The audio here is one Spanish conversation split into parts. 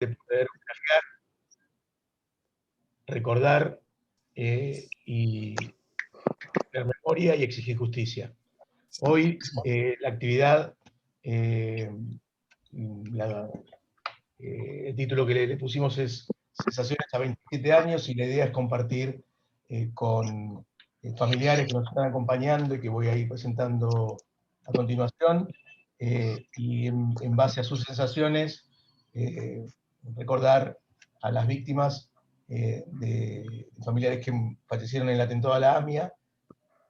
poder recordar y tener memoria y exigir justicia. Hoy la actividad, el título que le pusimos es Sensaciones a 27 años, y la idea es compartir con familiares que nos están acompañando y que voy a ir presentando a continuación, y en base a sus sensaciones recordar a las víctimas de familiares que fallecieron en el atentado a la AMIA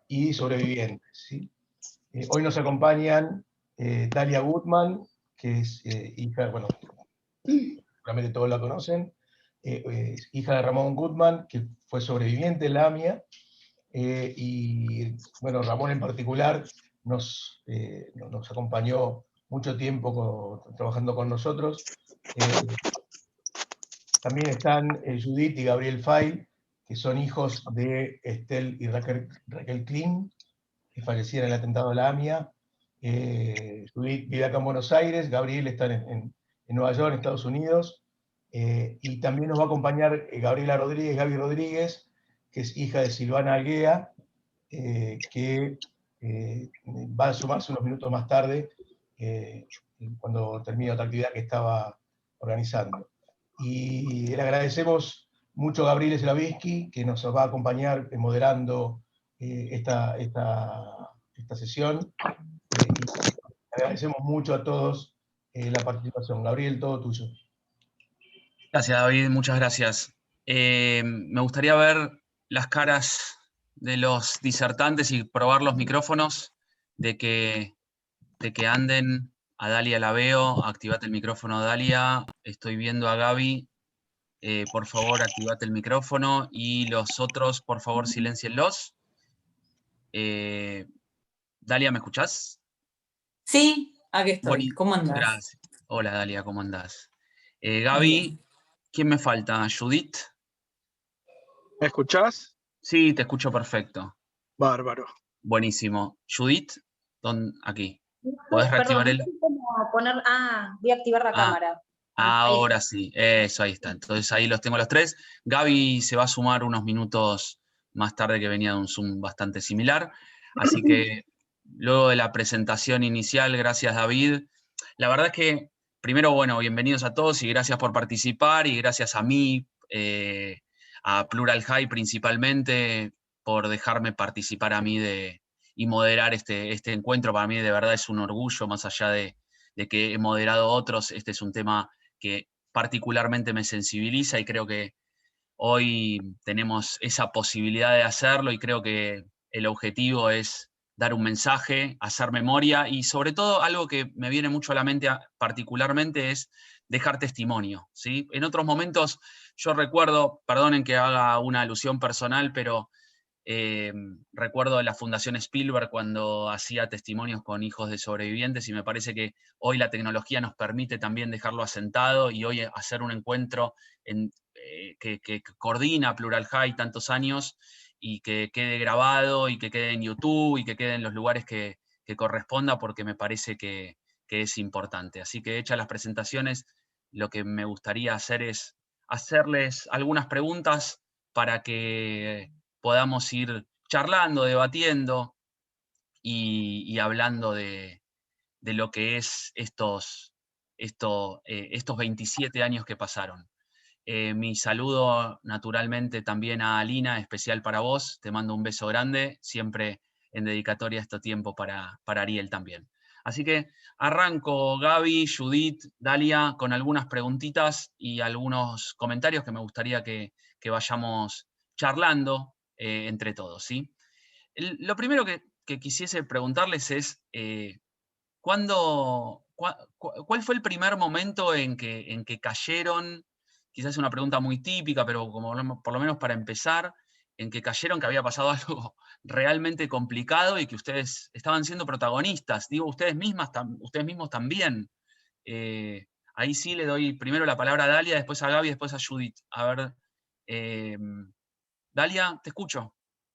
y sobrevivientes, ¿sí? Hoy nos acompañan Dalia Gutman, que es hija, bueno, seguramente todos la conocen, es hija de Ramón Gutman, que fue sobreviviente en la AMIA, y bueno, Ramón en particular nos acompañó mucho tiempo trabajando con nosotros. También están Judith y Gabriel Fay, que son hijos de Estel y Raquel Klein, que fallecieron en el atentado a la AMIA. Judith vive acá en Buenos Aires, Gabriel está en Nueva York, en Estados Unidos. Y también nos va a acompañar Gabriela Rodríguez, Gaby Rodríguez, que es hija de Silvana Alguea, que va a sumarse unos minutos más tarde, cuando termine otra actividad que estaba organizando. Y le agradecemos mucho a Gabriel Slavinsky, que nos va a acompañar moderando esta sesión. Y agradecemos mucho a todos la participación. Gabriel, todo tuyo. Gracias, David, muchas gracias. Me gustaría ver las caras de los disertantes y probar los micrófonos, de que anden. A Dalia la veo, activate el micrófono, Dalia. Estoy viendo a Gaby. Por favor, activate el micrófono. Y los otros, por favor, siléncienlos. Dalia, ¿me escuchás? Sí, aquí estoy. ¿Cómo andás? Gracias. Hola, Dalia, ¿cómo andás? Gaby, ¿quién me falta? ¿Judith? ¿Me escuchás? Sí, te escucho perfecto. Bárbaro. Buenísimo. Judith, aquí. ¿Podés reactivar el...? Voy a activar la cámara. Ahora sí, eso, ahí está. Entonces ahí los tengo los tres. Gaby se va a sumar unos minutos más tarde, que venía de un Zoom bastante similar. Así que luego de la presentación inicial, gracias David. La verdad es que, primero, bueno, bienvenidos a todos y gracias por participar, y gracias a mí, a Plural High principalmente, por dejarme participar a mí y moderar este encuentro. Para mí de verdad es un orgullo, más allá de que he moderado otros. Este es un tema que particularmente me sensibiliza, y creo que hoy tenemos esa posibilidad de hacerlo, y creo que el objetivo es dar un mensaje, hacer memoria, y sobre todo algo que me viene mucho a la mente particularmente es dejar testimonio, ¿sí? En otros momentos yo recuerdo, perdonen que haga una alusión personal, pero recuerdo la Fundación Spielberg cuando hacía testimonios con hijos de sobrevivientes, y me parece que hoy la tecnología nos permite también dejarlo asentado, y hoy hacer un encuentro que coordina Plural High tantos años, y que quede grabado y que quede en YouTube y que quede en los lugares que corresponda, porque me parece que es importante. Así que, hechas las presentaciones, lo que me gustaría hacer es hacerles algunas preguntas para que podamos ir charlando, debatiendo y hablando de lo que es estos 27 años que pasaron. Mi saludo naturalmente también a Alina, especial para vos. Te mando un beso grande, siempre en dedicatoria a este tiempo para Ariel también. Así que arranco, Gaby, Judith, Dalia, con algunas preguntitas y algunos comentarios que me gustaría que vayamos charlando entre todos, ¿sí? Lo primero que quisiese preguntarles es, ¿cuál fue el primer momento en que cayeron? Quizás es una pregunta muy típica, pero por lo menos para empezar, en que cayeron que había pasado algo realmente complicado y que ustedes estaban siendo protagonistas. Digo, ustedes mismos también. Ahí sí le doy primero la palabra a Dalia, después a Gaby, después a Judith. A ver, Dalia, te escucho.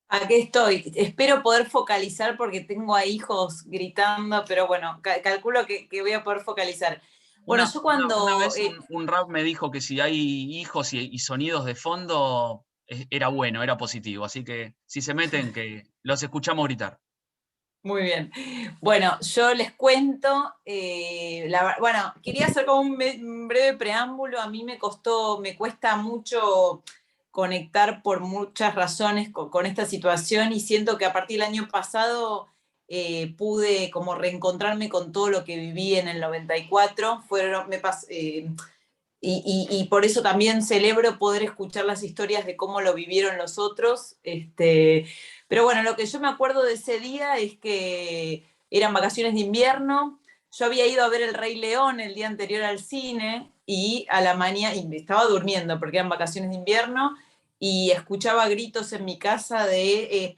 Aquí estoy. Espero poder focalizar porque tengo a hijos gritando, pero bueno, calculo que voy a poder focalizar. Bueno, yo cuando... Una vez un rap me dijo que si hay hijos y sonidos de fondo, era bueno, era positivo. Así que si se meten, que los escuchamos gritar. Muy bien. Bueno, yo les cuento, bueno, quería hacer como un breve preámbulo. A mí me cuesta mucho conectar por muchas razones con esta situación, y siento que a partir del año pasado pude como reencontrarme con todo lo que viví en el 94. Y por eso también celebro poder escuchar las historias de cómo lo vivieron los otros. Pero bueno, lo que yo me acuerdo de ese día es que eran vacaciones de invierno. Yo había ido a ver El Rey León el día anterior al cine, y a la mañana, y me estaba durmiendo porque eran vacaciones de invierno, y escuchaba gritos en mi casa de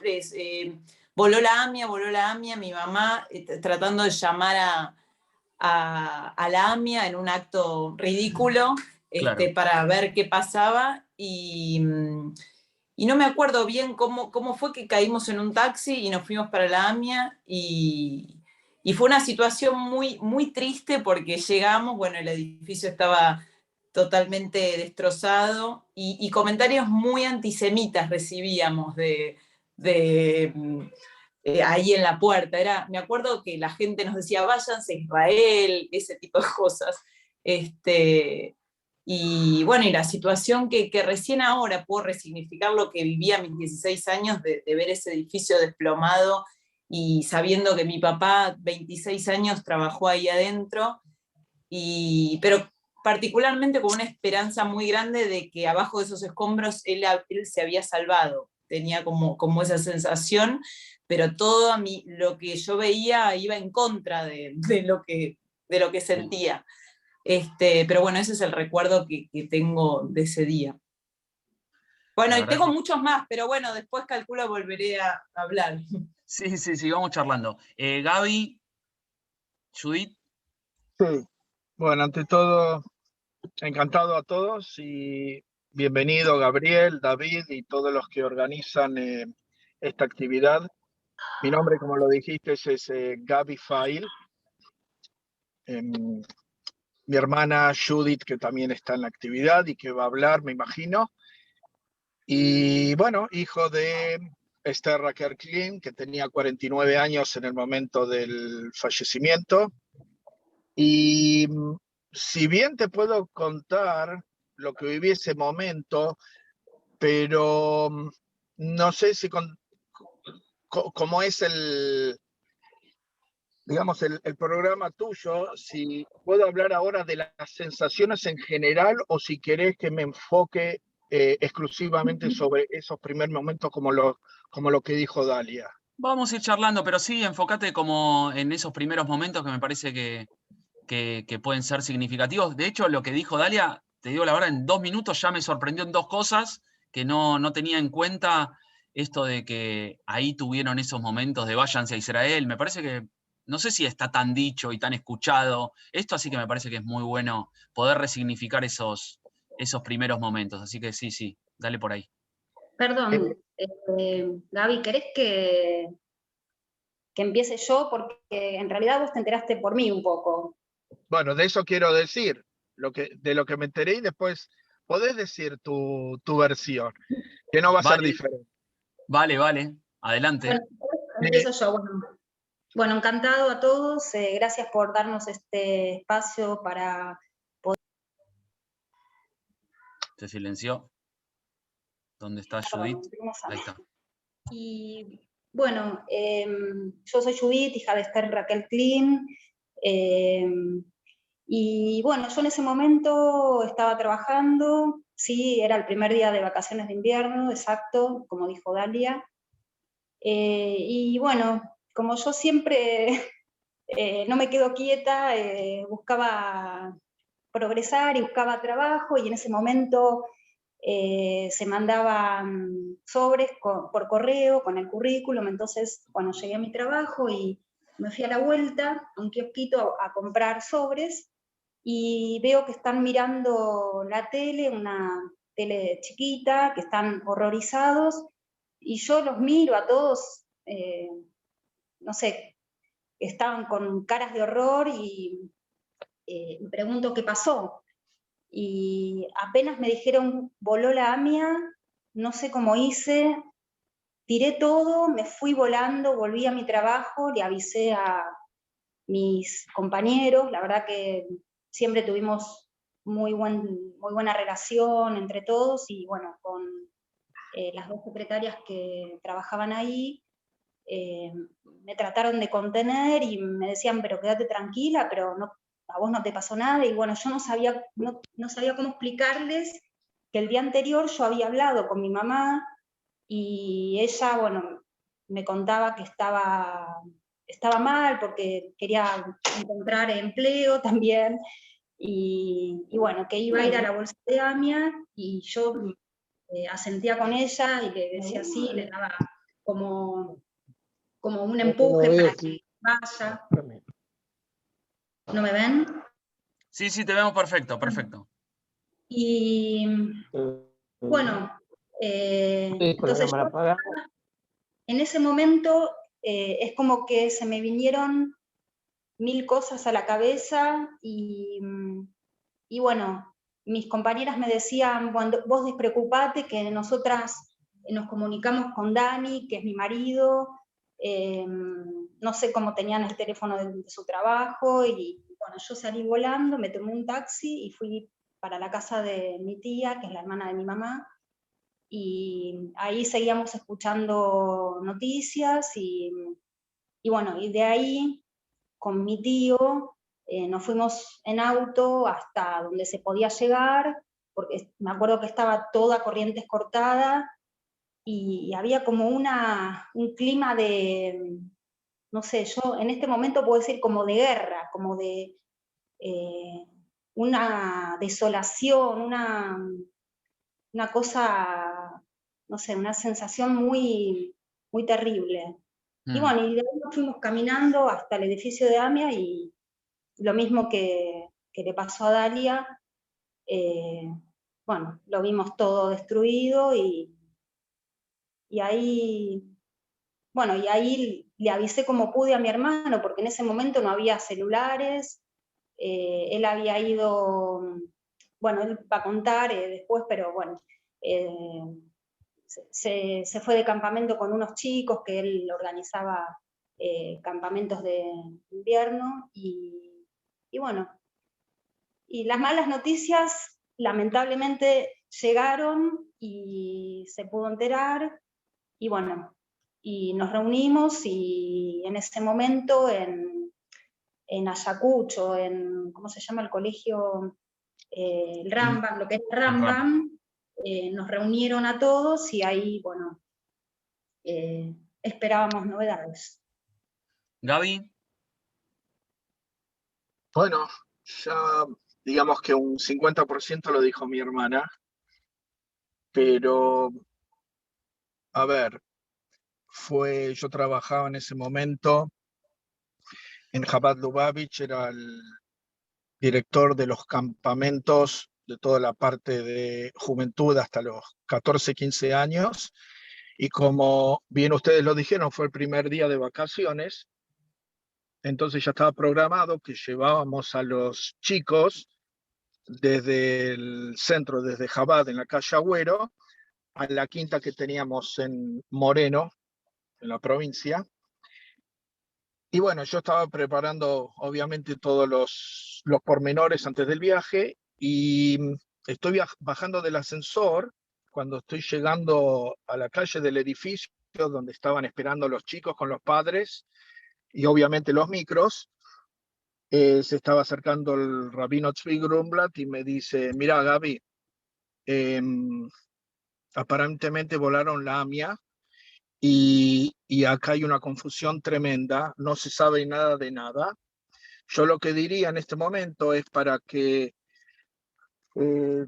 voló la AMIA, mi mamá tratando de llamar a la AMIA en un acto ridículo, Claro. para ver qué pasaba, y no me acuerdo bien cómo fue que caímos en un taxi y nos fuimos para la AMIA, y fue una situación muy, muy triste porque llegamos, bueno, el edificio estaba totalmente destrozado, y comentarios muy antisemitas recibíamos ahí en la puerta. Me acuerdo que la gente nos decía, váyanse a Israel, ese tipo de cosas. Y bueno, y la situación que recién ahora puedo resignificar lo que vivía a mis 16 años, de ver ese edificio desplomado, y sabiendo que mi papá, 26 años, trabajó ahí adentro, pero particularmente con una esperanza muy grande de que abajo de esos escombros él se había salvado. Tenía como esa sensación, pero todo lo que yo veía iba en contra de lo que sentía. Pero bueno, ese es el recuerdo que tengo de ese día. Bueno, La y verdad tengo que muchos más, pero bueno, después calculo volveré a hablar. sí, vamos charlando. Gaby, Judith. Sí. Bueno, ante todo, encantado a todos y bienvenido Gabriel, David y todos los que organizan esta actividad. Mi nombre, como lo dijiste, es Gaby Fail. Mi hermana Judith, que también está en la actividad y que va a hablar, me imagino. Y bueno, hijo de Esther Raquel Klein, que tenía 49 años en el momento del fallecimiento. Y si bien te puedo contar lo que viví ese momento, pero no sé si como es digamos, el programa tuyo, si puedo hablar ahora de las sensaciones en general o si querés que me enfoque exclusivamente sobre esos primeros momentos como lo que dijo Dalia. Vamos a ir charlando, pero sí, enfócate como en esos primeros momentos que me parece que pueden ser significativos. De hecho, lo que dijo Dalia, te digo la verdad, en 2 minutos ya me sorprendió en 2 cosas que no tenía en cuenta. Esto de que ahí tuvieron esos momentos de váyanse a Israel, me parece que, no sé si está tan dicho y tan escuchado esto, así que me parece que es muy bueno poder resignificar esos primeros momentos. Así que sí, dale por ahí. Perdón, Gaby, ¿querés que empiece yo? Porque en realidad vos te enteraste por mí un poco. Bueno, de eso quiero decir, de lo que me enteré, y después podés decir tu versión, que no va a ser diferente. Vale, adelante. Bueno, empiezo yo. Bueno, encantado a todos, gracias por darnos este espacio para poder... Se silenció. ¿Dónde está Judith? Ahí está. Y bueno, yo soy Judith, hija de Esther Raquel Klein, y bueno, yo en ese momento estaba trabajando, sí, era el primer día de vacaciones de invierno, exacto, como dijo Dalia, y bueno, como yo siempre no me quedo quieta, buscaba progresar y buscaba trabajo, y en ese momento se mandaban sobres por correo con el currículum. Entonces, bueno, llegué a mi trabajo y me fui a la vuelta a un kiosquito a comprar sobres, y veo que están mirando la tele, una tele chiquita, que están horrorizados, y yo los miro a todos, no sé, estaban con caras de horror, y me pregunto qué pasó. Y apenas me dijeron, voló la AMIA, no sé cómo hice, tiré todo, me fui volando, volví a mi trabajo, le avisé a mis compañeros, la verdad que siempre tuvimos muy buena relación entre todos, y bueno, con las dos secretarias que trabajaban ahí, me trataron de contener y me decían, pero quédate tranquila, pero no, a vos no te pasó nada, y bueno, yo no sabía cómo explicarles que el día anterior yo había hablado con mi mamá, y ella, bueno, me contaba que estaba mal porque quería encontrar empleo también, y bueno, que iba a ir a la bolsa de AMIA, y yo asentía con ella y le decía sí, le daba como un empuje para que vaya. ¿No me ven? Sí, sí, te vemos perfecto, perfecto. Y bueno, entonces yo, en ese momento es como que se me vinieron 1000 cosas a la cabeza, y bueno, mis compañeras me decían, vos despreocupate, que nosotras nos comunicamos con Dani, que es mi marido, no sé cómo tenían el teléfono de su trabajo, y bueno, yo salí volando, me tomé un taxi y fui para la casa de mi tía, que es la hermana de mi mamá, y ahí seguíamos escuchando noticias, y bueno, y de ahí con mi tío nos fuimos en auto hasta donde se podía llegar, porque me acuerdo que estaba toda Corrientes cortada, y había como un clima de, no sé, yo en este momento puedo decir como de guerra, como de una desolación, una cosa, no sé, una sensación muy, muy terrible. Y bueno, y de ahí nos fuimos caminando hasta el edificio de AMIA, y lo mismo que le pasó a Dalia, bueno, lo vimos todo destruido, y ahí, bueno, y ahí le avisé como pude a mi hermano, porque en ese momento no había celulares, él había ido, bueno, él va a contar después, pero bueno, se fue de campamento con unos chicos que él organizaba, campamentos de invierno, y bueno, y las malas noticias lamentablemente llegaron y se pudo enterar, y bueno, y nos reunimos, y en ese momento en Ayacucho, ¿cómo se llama el colegio? El Rambam, lo que es el Rambam, nos reunieron a todos, y ahí, bueno, esperábamos novedades. Gaby. Bueno, ya digamos que un 50% lo dijo mi hermana, pero a ver, yo trabajaba en ese momento en Chabad Lubavitch, era el director de los campamentos de toda la parte de juventud hasta los 14, 15 años, y como bien ustedes lo dijeron, fue el primer día de vacaciones, entonces ya estaba programado que llevábamos a los chicos desde el centro, desde Chabad, en la calle Agüero, a la quinta que teníamos en Moreno, en la provincia. Y bueno, yo estaba preparando obviamente todos los pormenores antes del viaje, y estoy bajando del ascensor cuando estoy llegando a la calle del edificio donde estaban esperando los chicos con los padres y obviamente los micros. Se estaba acercando el rabino Tzvi Grumblat y me dice, mira Gaby, aparentemente volaron la AMIA, y acá hay una confusión tremenda, no se sabe nada de nada. Yo lo que diría en este momento es, para que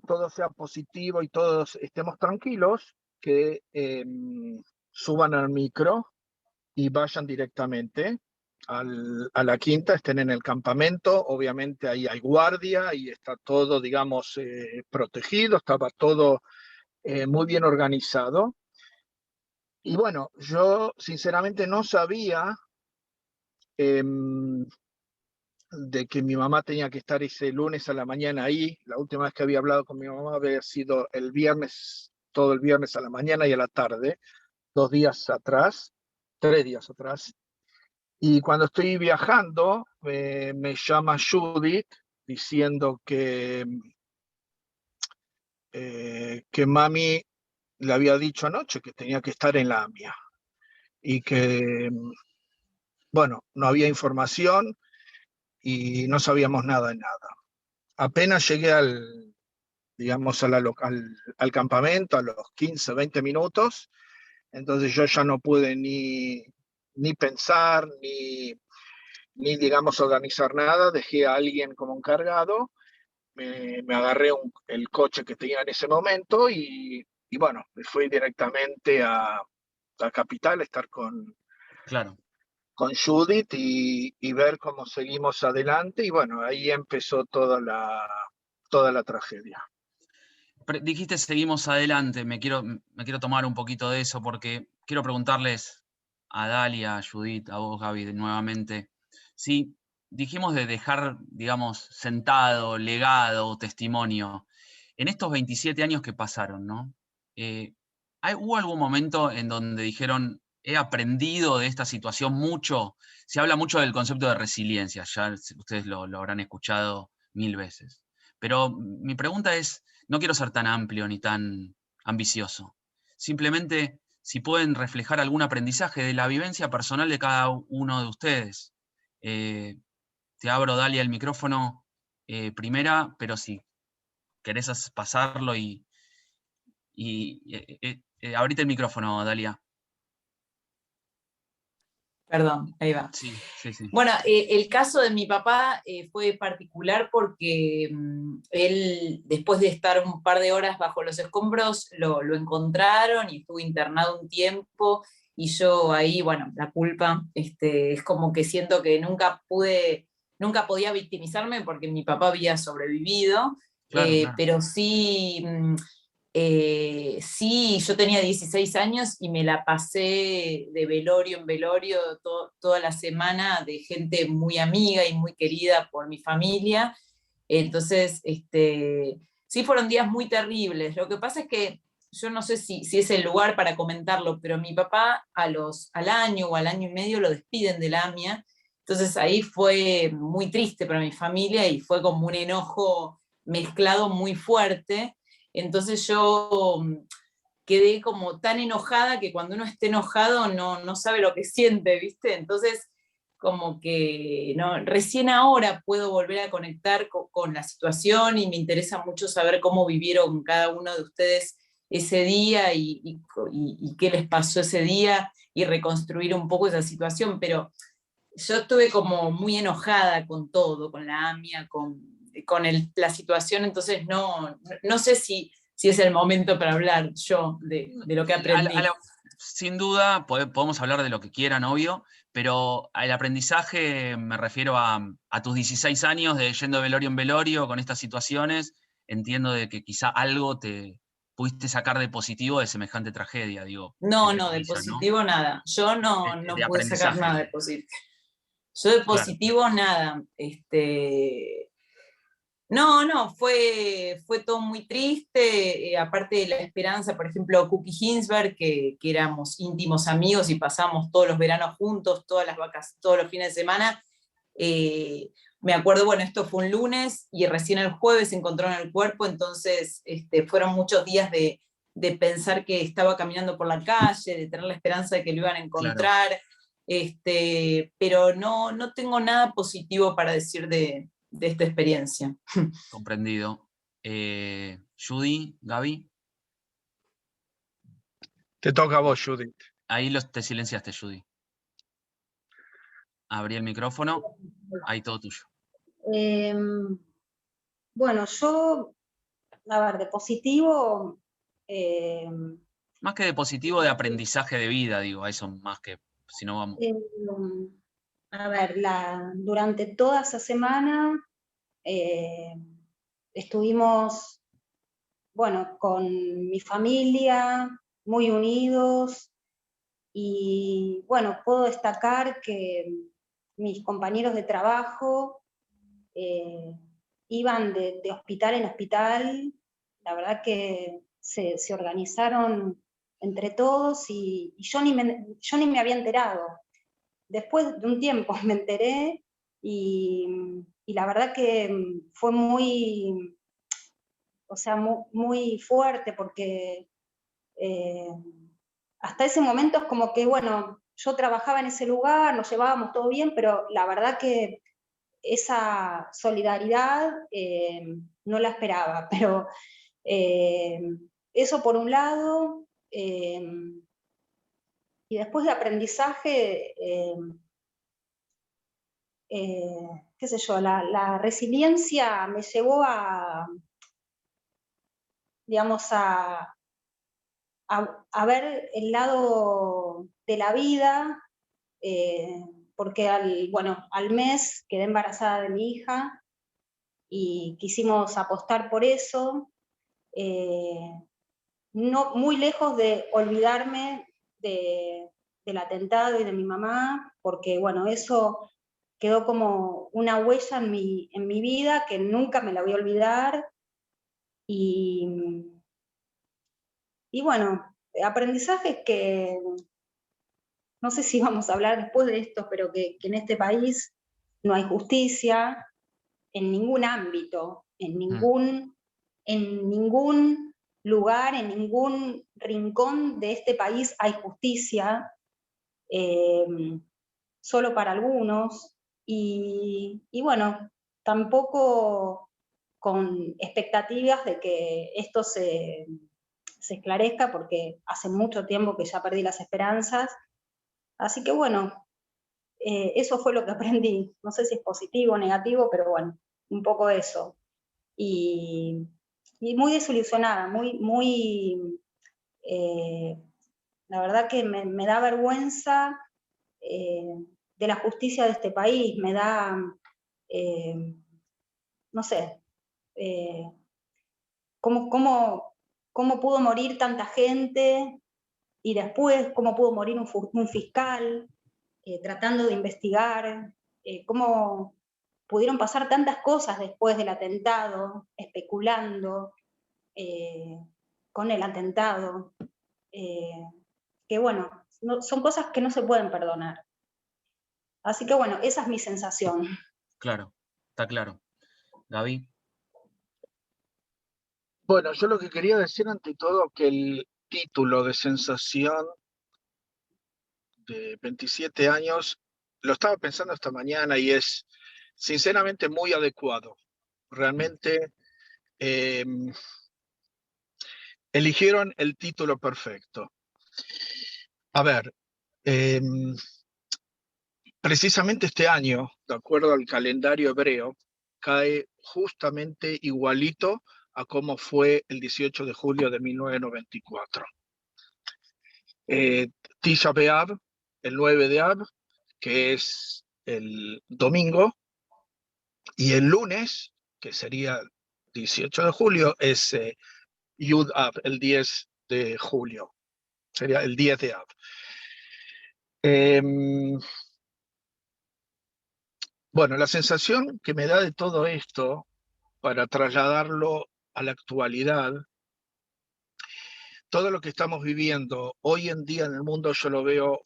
todo sea positivo y todos estemos tranquilos, que suban al micro y vayan directamente a la quinta, estén en el campamento. Obviamente ahí hay guardia y está todo, digamos, protegido, estaba todo muy bien organizado. Y bueno, yo sinceramente no sabía de que mi mamá tenía que estar ese lunes a la mañana ahí. La última vez que había hablado con mi mamá había sido el viernes, todo el viernes a la mañana y a la tarde, 2 días atrás, 3 días atrás. Y cuando estoy viajando, me llama Judith diciendo que mami le había dicho anoche que tenía que estar en la AMIA y que, bueno, no había información y no sabíamos nada de nada. Apenas llegué digamos, al campamento a los 15, 20 minutos, entonces yo ya no pude ni pensar, ni digamos, organizar nada, dejé a alguien como encargado, me agarré el coche que tenía en ese momento y bueno, me fui directamente a la capital a estar Claro. con Judith y ver cómo seguimos adelante y bueno, ahí empezó toda la tragedia. Dijiste seguimos adelante, me quiero tomar un poquito de eso porque quiero preguntarles a Dalia, a Judith, a vos, Gaby, nuevamente, si dijimos de dejar, digamos, sentado, legado, testimonio, en estos 27 años que pasaron, ¿no? ¿Hubo algún momento en donde dijeron, he aprendido de esta situación mucho? Se habla mucho del concepto de resiliencia, ya ustedes lo habrán escuchado 1000 veces. Pero mi pregunta es, no quiero ser tan amplio ni tan ambicioso. Simplemente, si pueden reflejar algún aprendizaje de la vivencia personal de cada uno de ustedes. Te abro, Dalia, el micrófono primera, pero si querés pasarlo y abrite el micrófono, Dalia. Perdón, ahí va. Sí. Bueno, el caso de mi papá fue particular porque él, después de estar un par de horas bajo los escombros, lo encontraron y estuvo internado un tiempo. Y yo ahí, bueno, la culpa, es como que siento que nunca podía victimizarme porque mi papá había sobrevivido, Claro. pero sí. Sí, yo tenía 16 años y me la pasé de velorio en velorio toda la semana de gente muy amiga y muy querida por mi familia. Entonces, sí fueron días muy terribles. Lo que pasa es que yo no sé si es el lugar para comentarlo, pero mi papá al año o al año y medio lo despiden de la AMIA. Entonces ahí fue muy triste para mi familia y fue como un enojo mezclado muy fuerte. Entonces yo quedé como tan enojada que cuando uno esté enojado no sabe lo que siente, ¿viste? Entonces como que recién ahora puedo volver a conectar con la situación y me interesa mucho saber cómo vivieron cada uno de ustedes ese día y qué les pasó ese día y reconstruir un poco esa situación, pero yo estuve como muy enojada con todo, con la AMIA, con la situación, entonces no sé si es el momento para hablar yo de lo que aprendí. Sin duda, podemos hablar de lo que quieran, obvio, pero al aprendizaje me refiero a tus 16 años de yendo de velorio en velorio con estas situaciones. Entiendo de que quizá algo te pudiste sacar de positivo de semejante tragedia, digo. No, de positivo, ¿no? Nada. Yo no pude sacar nada de positivo. Yo de positivo, claro. Nada. No, fue todo muy triste, aparte de la esperanza, por ejemplo, Cookie Hinsberg, que éramos íntimos amigos y pasamos todos los veranos juntos, todas las vacas, todos los fines de semana. Me acuerdo, bueno, esto fue un lunes y recién el jueves encontraron el cuerpo, entonces fueron muchos días de pensar que estaba caminando por la calle, de tener la esperanza de que lo iban a encontrar, claro. Pero no tengo nada positivo para decir de esta experiencia. Comprendido. Judy, Gaby. Te toca a vos, Judith. Ahí te silenciaste, Judy. Abrí el micrófono. Ahí todo tuyo. Bueno, yo, a ver, de positivo... más que de positivo, de aprendizaje de vida, digo, eso más que, si no vamos... a ver, durante toda esa semana estuvimos, bueno, con mi familia, muy unidos, y bueno, puedo destacar que mis compañeros de trabajo iban de hospital en hospital, la verdad que se organizaron entre todos y yo ni me había enterado. Después de un tiempo me enteré y la verdad que fue muy, o sea, muy fuerte porque hasta ese momento es como que, bueno, yo trabajaba en ese lugar, nos llevábamos todo bien, pero la verdad que esa solidaridad no la esperaba, pero eso por un lado, y después de aprendizaje, qué sé yo, la resiliencia me llevó a, digamos, a ver el lado de la vida, porque al mes quedé embarazada de mi hija y quisimos apostar por eso, no, muy lejos de olvidarme del atentado y de mi mamá, porque bueno, eso quedó como una huella en mi vida que nunca me la voy a olvidar, y bueno, aprendizajes que no sé si vamos a hablar después de esto, pero que en este país no hay justicia en ningún ámbito, en ningún lugar, en ningún rincón de este país hay justicia, solo para algunos, y bueno, tampoco con expectativas de que esto se esclarezca, porque hace mucho tiempo que ya perdí las esperanzas. Así que bueno, eso fue lo que aprendí. No sé si es positivo o negativo, pero bueno, un poco eso. Y muy desilusionada, la verdad que me da vergüenza de la justicia de este país, me da, no sé, cómo pudo morir tanta gente y después cómo pudo morir un fiscal tratando de investigar, cómo pudieron pasar tantas cosas después del atentado, especulando con el atentado, que bueno, son cosas que no se pueden perdonar. Así que bueno, esa es mi sensación. Claro, está claro. Gaby. Bueno, yo lo que quería decir ante todo que el título de sensación de 27 años lo estaba pensando esta mañana y es sinceramente muy adecuado. Realmente eligieron el título perfecto. A ver, precisamente este año, de acuerdo al calendario hebreo, cae justamente igualito a cómo fue el 18 de julio de 1994. Tisha B'Av, el 9 de Av, que es el domingo, y el lunes, que sería 18 de julio, es Yud Av, el 10 de julio. Sería el 10 de Av. Bueno, la sensación que me da de todo esto, para trasladarlo a la actualidad, todo lo que estamos viviendo hoy en día en el mundo yo lo veo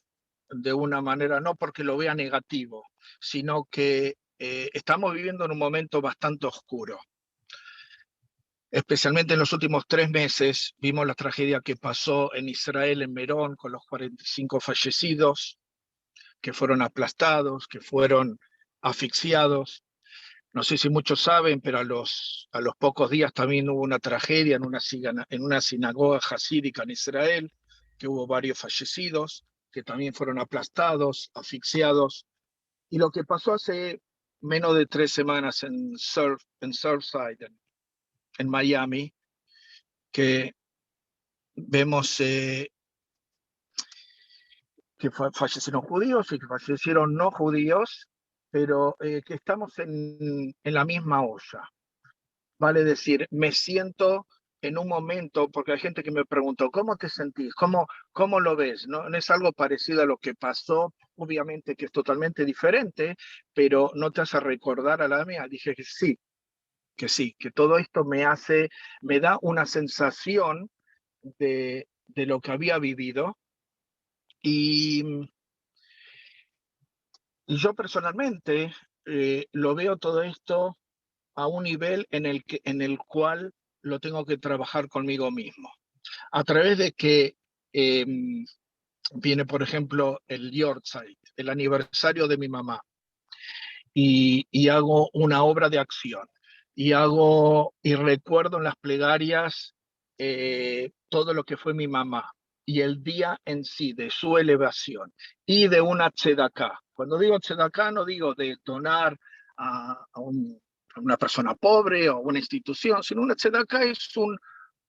de una manera, no porque lo vea negativo, sino que estamos viviendo en un momento bastante oscuro. Especialmente en los últimos 3 meses vimos la tragedia que pasó en Israel, en Merón, con los 45 fallecidos, que fueron aplastados, que fueron asfixiados. No sé si muchos saben, pero a los pocos días también hubo una tragedia en una sinagoga hasídica en Israel, que hubo varios fallecidos, que también fueron aplastados, asfixiados. Y lo que pasó hace menos de 3 semanas en Surfside, en Miami, que vemos que fallecieron judíos y que fallecieron no judíos, pero que estamos en la misma olla. Vale decir, me siento en un momento, porque hay gente que me preguntó, ¿cómo te sentís? ¿Cómo lo ves? ¿No? ¿No es algo parecido a lo que pasó? Obviamente que es totalmente diferente, pero no te hace recordar a la mía. Dije que sí, que todo esto me da una sensación de lo que había vivido. Y yo personalmente lo veo todo esto a un nivel en el cual lo tengo que trabajar conmigo mismo. A través de que viene, por ejemplo, el Yortzeit, el aniversario de mi mamá, y hago una obra de acción, y recuerdo en las plegarias todo lo que fue mi mamá, y el día en sí, de su elevación, y de una tzedaká. Cuando digo tzedaká, no digo de donar a una persona pobre o una institución, sino una tzedaká es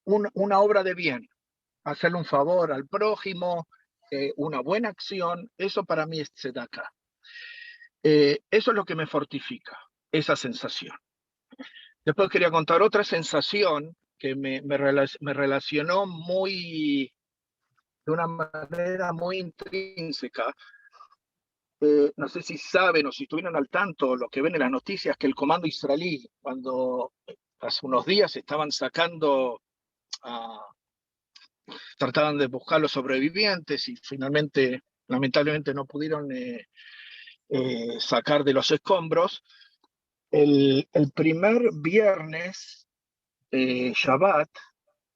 una obra de bien, hacerle un favor al prójimo, una buena acción, eso para mí es tzedaká. Eso es lo que me fortifica, esa sensación. Después quería contar otra sensación que me relacionó de una manera muy intrínseca. No sé si saben o si estuvieron al tanto, lo que ven en las noticias, que el comando israelí, cuando hace unos días estaban trataban de buscar los sobrevivientes y finalmente, lamentablemente, no pudieron sacar de los escombros. El primer viernes, Shabbat,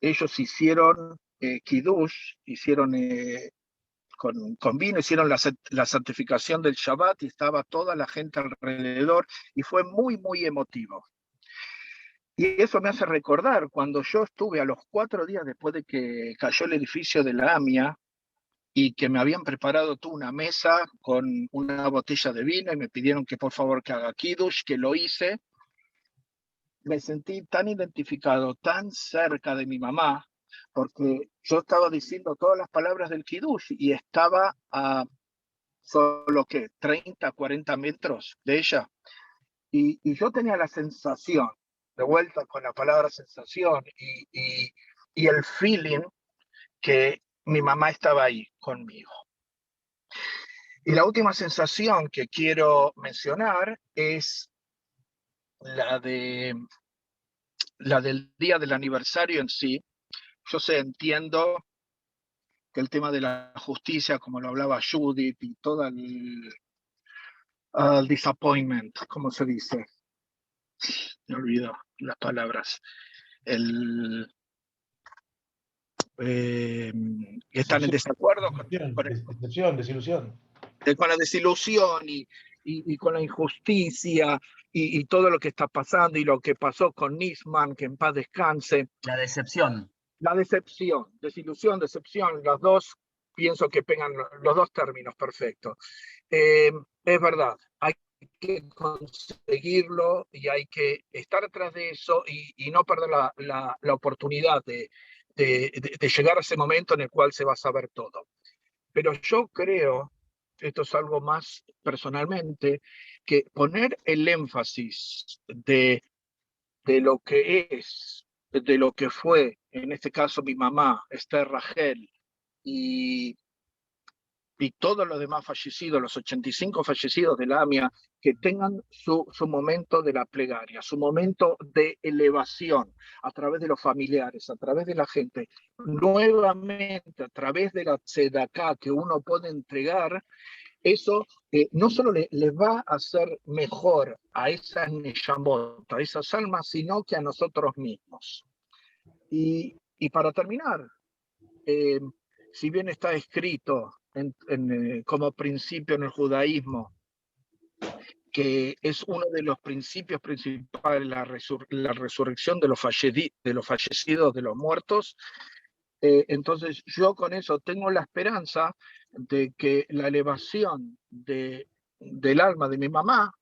ellos hicieron Kiddush, hicieron con vino, hicieron la santificación del Shabbat y estaba toda la gente alrededor y fue muy, muy emotivo. Y eso me hace recordar cuando yo estuve a los 4 días después de que cayó el edificio de la AMIA y que me habían preparado toda una mesa con una botella de vino y me pidieron que por favor que haga Kiddush, que lo hice. Me sentí tan identificado, tan cerca de mi mamá, porque yo estaba diciendo todas las palabras del Kiddush y estaba a solo, ¿qué?, 30, 40 metros de ella. Y yo tenía la sensación, de vuelta con la palabra sensación, y el feeling que mi mamá estaba ahí conmigo. Y la última sensación que quiero mencionar es la del día del aniversario en sí. Yo entiendo que el tema de la justicia, como lo hablaba Judith, y todo el disappointment, ¿cómo se dice? Me olvido las palabras. Están en desacuerdo desilusión. Con la desilusión y con la injusticia y todo lo que está pasando y lo que pasó con Nisman, que en paz descanse. La decepción. La decepción, desilusión, decepción, los dos pienso que pegan los dos términos perfectos. Es verdad, hay que conseguirlo y hay que estar atrás de eso y no perder la oportunidad de llegar a ese momento en el cual se va a saber todo. Pero yo creo, esto es algo más personalmente, que poner el énfasis de lo que es, de lo que fue, en este caso mi mamá, Esther Rachel, y todos los demás fallecidos, los 85 fallecidos de la AMIA, que tengan su momento de la plegaria, su momento de elevación a través de los familiares, a través de la gente, nuevamente a través de la tzedaká que uno puede entregar. Eso no solo les va a hacer mejor a esas neshamot, a esas almas, sino que a nosotros mismos. Y para terminar, si bien está escrito como principio en el judaísmo, que es uno de los principios principales, la resurrección de los fallecidos, de los muertos, entonces yo con eso tengo la esperanza de que la elevación del alma de mi mamá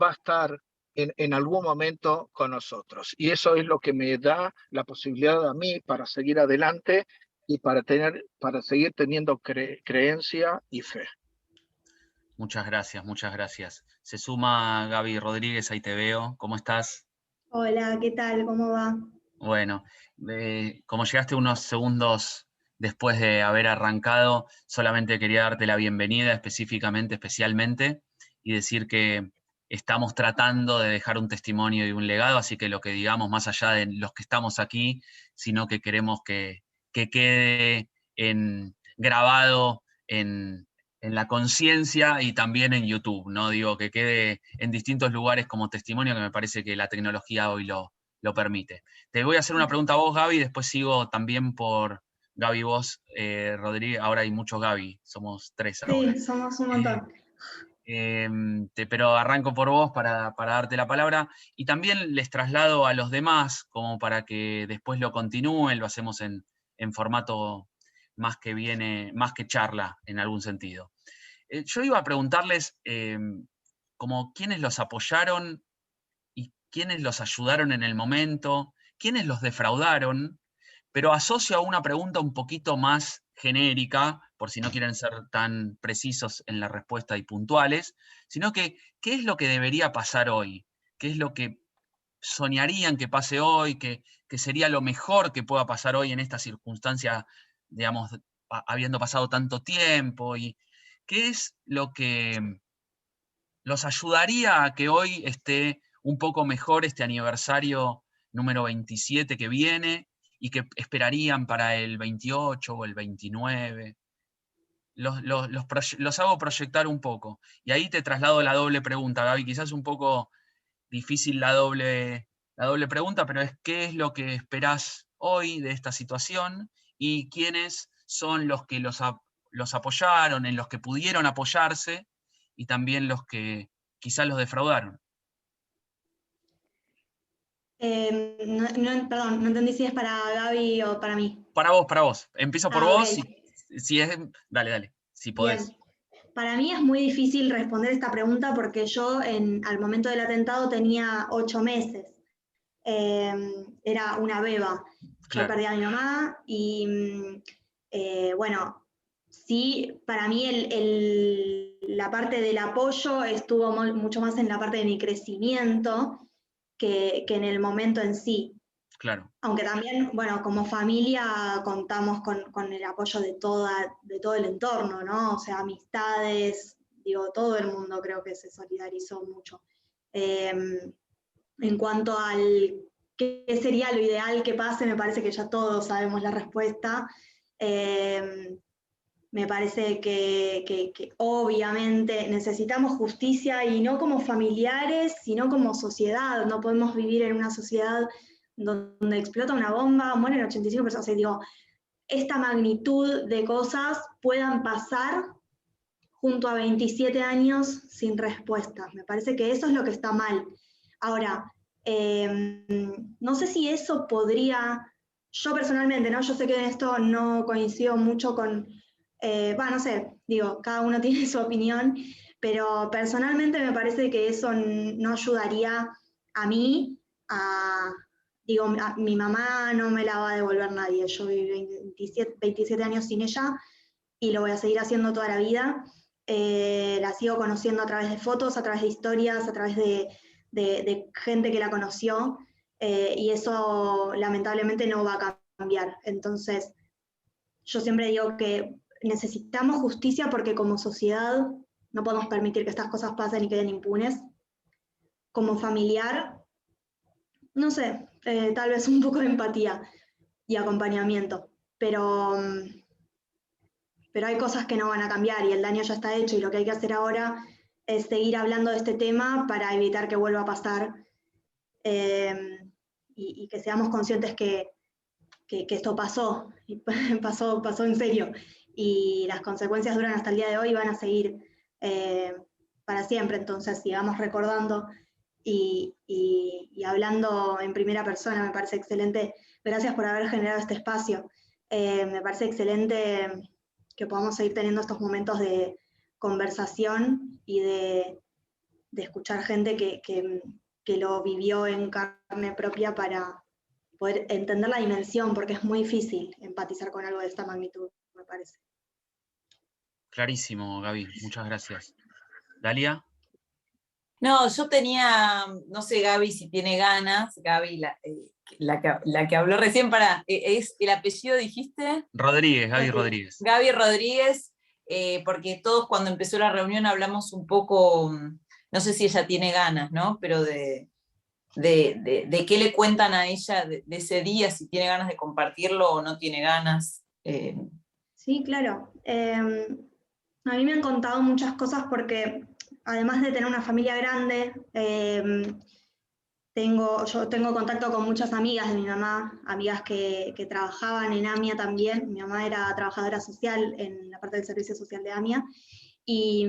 va a estar en algún momento con nosotros. Y eso es lo que me da la posibilidad a mí para seguir adelante y para seguir teniendo creencia y fe. Muchas gracias, muchas gracias. Se suma Gaby Rodríguez, ahí te veo. ¿Cómo estás? Hola, ¿qué tal? ¿Cómo va? Bueno, como llegaste unos segundos después de haber arrancado, solamente quería darte la bienvenida especialmente, y decir que estamos tratando de dejar un testimonio y un legado, así que lo que digamos, más allá de los que estamos aquí, sino que queremos que quede grabado en la conciencia y también en YouTube, ¿no? Digo, que quede en distintos lugares como testimonio, que me parece que la tecnología hoy lo permite. Te voy a hacer una pregunta a vos, Gaby, después sigo también por Gaby, vos, Rodríguez. Ahora hay muchos Gaby, somos 3 ahora. Sí, somos un montón. Pero arranco por vos para darte la palabra, y también les traslado a los demás, como para que después lo continúen, lo hacemos en formato más que charla, en algún sentido. Yo iba a preguntarles como quiénes los apoyaron y quiénes los ayudaron en el momento, quiénes los defraudaron, pero asocio a una pregunta un poquito más genérica, por si no quieren ser tan precisos en la respuesta y puntuales, sino que, ¿qué es lo que debería pasar hoy? ¿Qué es lo que soñarían que pase hoy? ¿Qué sería lo mejor que pueda pasar hoy en esta circunstancia, digamos, habiendo pasado tanto tiempo? ¿Y qué es lo que los ayudaría a que hoy esté un poco mejor este aniversario número 27 que viene, y que esperarían para el 28 o el 29? Los hago proyectar un poco. Y ahí te traslado la doble pregunta, Gaby. Quizás un poco difícil la doble pregunta, pero es ¿qué es lo que esperás hoy de esta situación? Y quiénes son los que los apoyaron, en los que pudieron apoyarse, y también los que quizás los defraudaron. Perdón, no entendí si es para Gaby o para mí. Para vos. Empiezo por vos. Okay. Si es, dale, si podés. Bien. Para mí es muy difícil responder esta pregunta porque yo al momento del atentado tenía 8 meses. Era una beba. Claro. Yo perdí a mi mamá y bueno, sí, para mí la parte del apoyo estuvo mucho más en la parte de mi crecimiento que en el momento en sí. Claro. Aunque también, bueno, como familia contamos con el apoyo de todo el entorno, ¿no? O sea, amistades, digo, todo el mundo creo que se solidarizó mucho. En cuanto al qué sería lo ideal que pase, me parece que ya todos sabemos la respuesta. Me parece que obviamente necesitamos justicia, y no como familiares, sino como sociedad. No podemos vivir en una sociedad donde explota una bomba, mueren 85 personas. O sea, digo, esta magnitud de cosas puedan pasar junto a 27 años sin respuesta. Me parece que eso es lo que está mal. Ahora, no sé si eso podría, yo personalmente, ¿no? Yo sé que en esto no coincido mucho con, no sé, digo, cada uno tiene su opinión, pero personalmente me parece que eso no ayudaría a mí digo, mi mamá no me la va a devolver nadie. Yo viví 27 años sin ella y lo voy a seguir haciendo toda la vida. La sigo conociendo a través de fotos, a través de historias, a través de gente que la conoció, y eso lamentablemente no va a cambiar. Entonces, yo siempre digo que necesitamos justicia porque como sociedad no podemos permitir que estas cosas pasen y queden impunes. Como familiar, no sé, tal vez un poco de empatía y acompañamiento, pero hay cosas que no van a cambiar y el daño ya está hecho, y lo que hay que hacer ahora es seguir hablando de este tema para evitar que vuelva a pasar, y que seamos conscientes que esto pasó, y pasó en serio, y las consecuencias duran hasta el día de hoy y van a seguir para siempre. Entonces sigamos recordando y hablando en primera persona. Me parece excelente. Gracias por haber generado este espacio. Me parece excelente que podamos seguir teniendo estos momentos de conversación y de escuchar gente que lo vivió en carne propia para poder entender la dimensión, porque es muy difícil empatizar con algo de esta magnitud, me parece. Clarísimo, Gaby, muchas gracias. ¿Dalia? No, yo tenía, no sé Gaby si tiene ganas, Gaby la que habló recién, ¿es el apellido dijiste? Rodríguez, Gaby Rodríguez. Gaby Rodríguez, porque todos cuando empezó la reunión hablamos un poco, no sé si ella tiene ganas, ¿no? Pero de qué le cuentan a ella de ese día, si tiene ganas de compartirlo o no tiene ganas. Sí, claro. A mí me han contado muchas cosas porque, además de tener una familia grande, yo tengo contacto con muchas amigas de mi mamá, amigas que trabajaban en AMIA también. Mi mamá era trabajadora social en la parte del servicio social de AMIA, y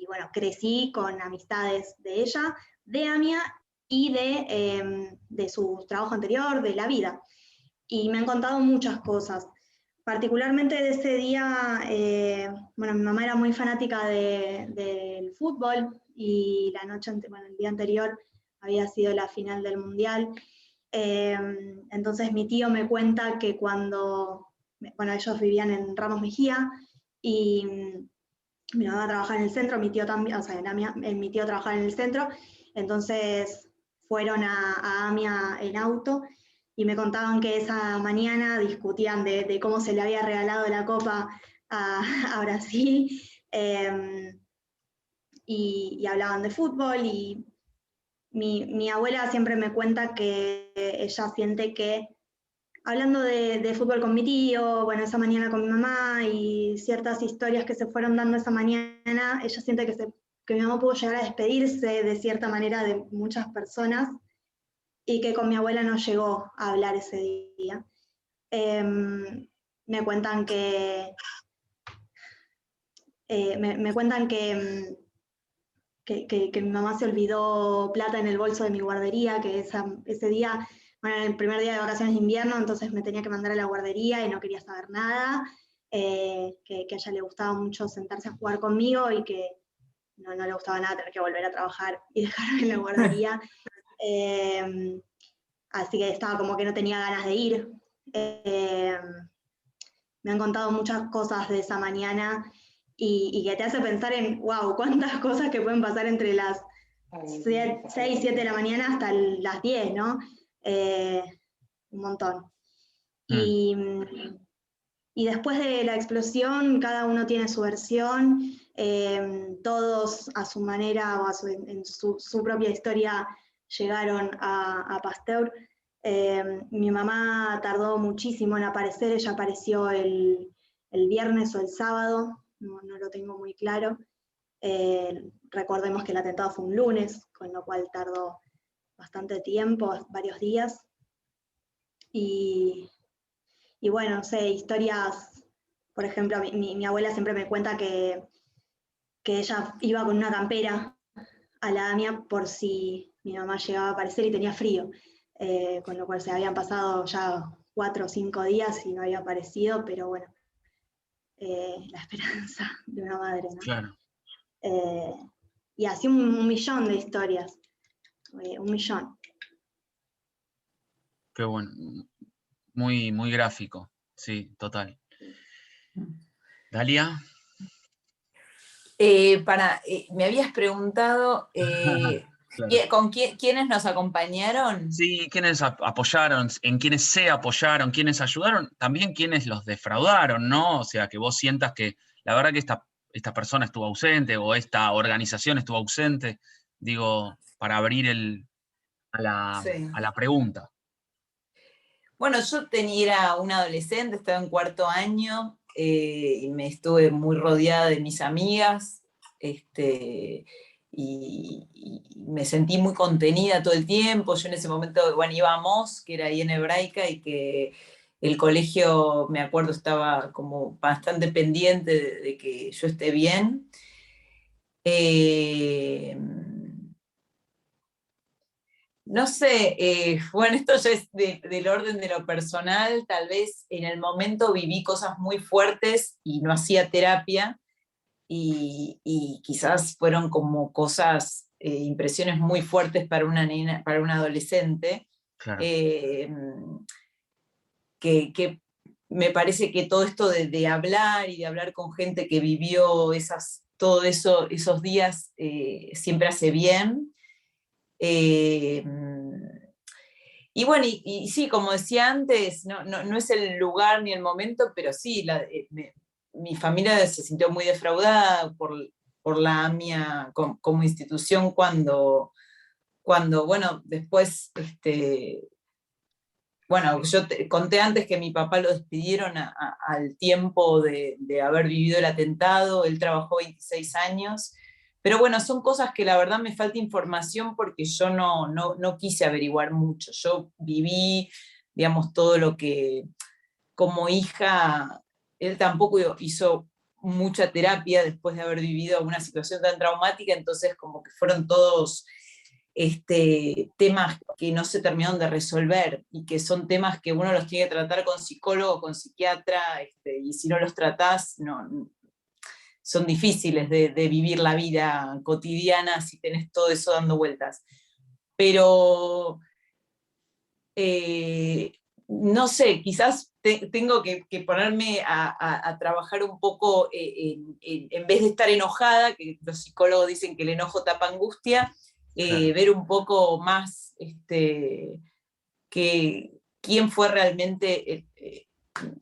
bueno, crecí con amistades de ella, de AMIA y de su trabajo anterior, de la vida. Y me han contado muchas cosas. Particularmente de ese día, bueno, mi mamá era muy fanática del fútbol, y el día anterior había sido la final del Mundial. Entonces mi tío me cuenta que ellos vivían en Ramos Mejía, y mi mamá trabajaba en el centro, mi tío también, o sea, mi tío trabajaba en el centro, entonces fueron a AMIA en auto, y me contaban que esa mañana discutían de cómo se le había regalado la copa a Brasil, y hablaban de fútbol, y mi abuela siempre me cuenta que ella siente que, hablando de fútbol con mi tío, bueno, esa mañana con mi mamá, y ciertas historias que se fueron dando esa mañana, ella siente que mi mamá pudo llegar a despedirse de cierta manera de muchas personas, y que con mi abuela no llegó a hablar ese día. Me cuentan que mi mamá se olvidó plata en el bolso de mi guardería, que ese día, bueno, era el primer día de vacaciones de invierno, entonces me tenía que mandar a la guardería y no quería saber nada, que a ella le gustaba mucho sentarse a jugar conmigo, y que no le gustaba nada tener que volver a trabajar y dejarme en la guardería. Así que estaba como que no tenía ganas de ir. Me han contado muchas cosas de esa mañana, y que te hace pensar en, wow, cuántas cosas que pueden pasar entre las 6, 7 de la mañana hasta las 10, ¿no? Un montón. Y después de la explosión, cada uno tiene su versión, todos a su manera o en su propia historia llegaron a Pasteur. Mi mamá tardó muchísimo en aparecer, ella apareció el viernes o el sábado, no lo tengo muy claro. Recordemos que el atentado fue un lunes, con lo cual tardó bastante tiempo, varios días. Y bueno, no sé, historias, por ejemplo, mi abuela siempre me cuenta que ella iba con una campera a la AMIA por si mi mamá llegaba a aparecer y tenía frío, con lo cual se habían pasado ya 4 o 5 días y no había aparecido, pero bueno, la esperanza de una madre, ¿no? Claro. Y así un millón de historias, un millón. Qué bueno. Muy, muy gráfico, sí, total. Dalia. Me habías preguntado Claro. ¿quiénes nos acompañaron? Sí, quiénes apoyaron, en quiénes se apoyaron, quiénes ayudaron, también quiénes los defraudaron, ¿no? O sea, que vos sientas que la verdad que esta persona estuvo ausente o esta organización estuvo ausente, digo, para abrir a la pregunta. Bueno, yo era una adolescente, estaba en 4º año, y me estuve muy rodeada de mis amigas, y me sentí muy contenida todo el tiempo. Yo en ese momento, bueno, iba a MOS, que era ahí en Hebraica, y que el colegio, me acuerdo, estaba como bastante pendiente de que yo esté bien. No sé, bueno, esto ya es del orden de lo personal. Tal vez en el momento viví cosas muy fuertes y no hacía terapia, y quizás fueron como cosas, impresiones muy fuertes para una nena, para una adolescente, Claro. Que me parece que todo esto de hablar y de hablar con gente que vivió todo eso, esos días, siempre hace bien. Y bueno, y sí, como decía antes, no es el lugar ni el momento, pero sí, mi familia se sintió muy defraudada por la AMIA como institución cuando bueno, después, bueno, yo te conté antes que mi papá lo despidieron al tiempo de haber vivido el atentado, él trabajó 26 años, pero bueno, son cosas que la verdad me falta información porque yo no quise averiguar mucho, yo viví, digamos, todo lo que como hija, él tampoco hizo mucha terapia después de haber vivido una situación tan traumática, entonces como que fueron todos temas que no se terminaron de resolver y que son temas que uno los tiene que tratar con psicólogo, con psiquiatra, y si no los tratás, son difíciles de vivir la vida cotidiana si tenés todo eso dando vueltas. Pero no sé, quizás tengo que ponerme a trabajar un poco en vez de estar enojada, que los psicólogos dicen que el enojo tapa angustia, Claro. ver un poco más quién fue realmente,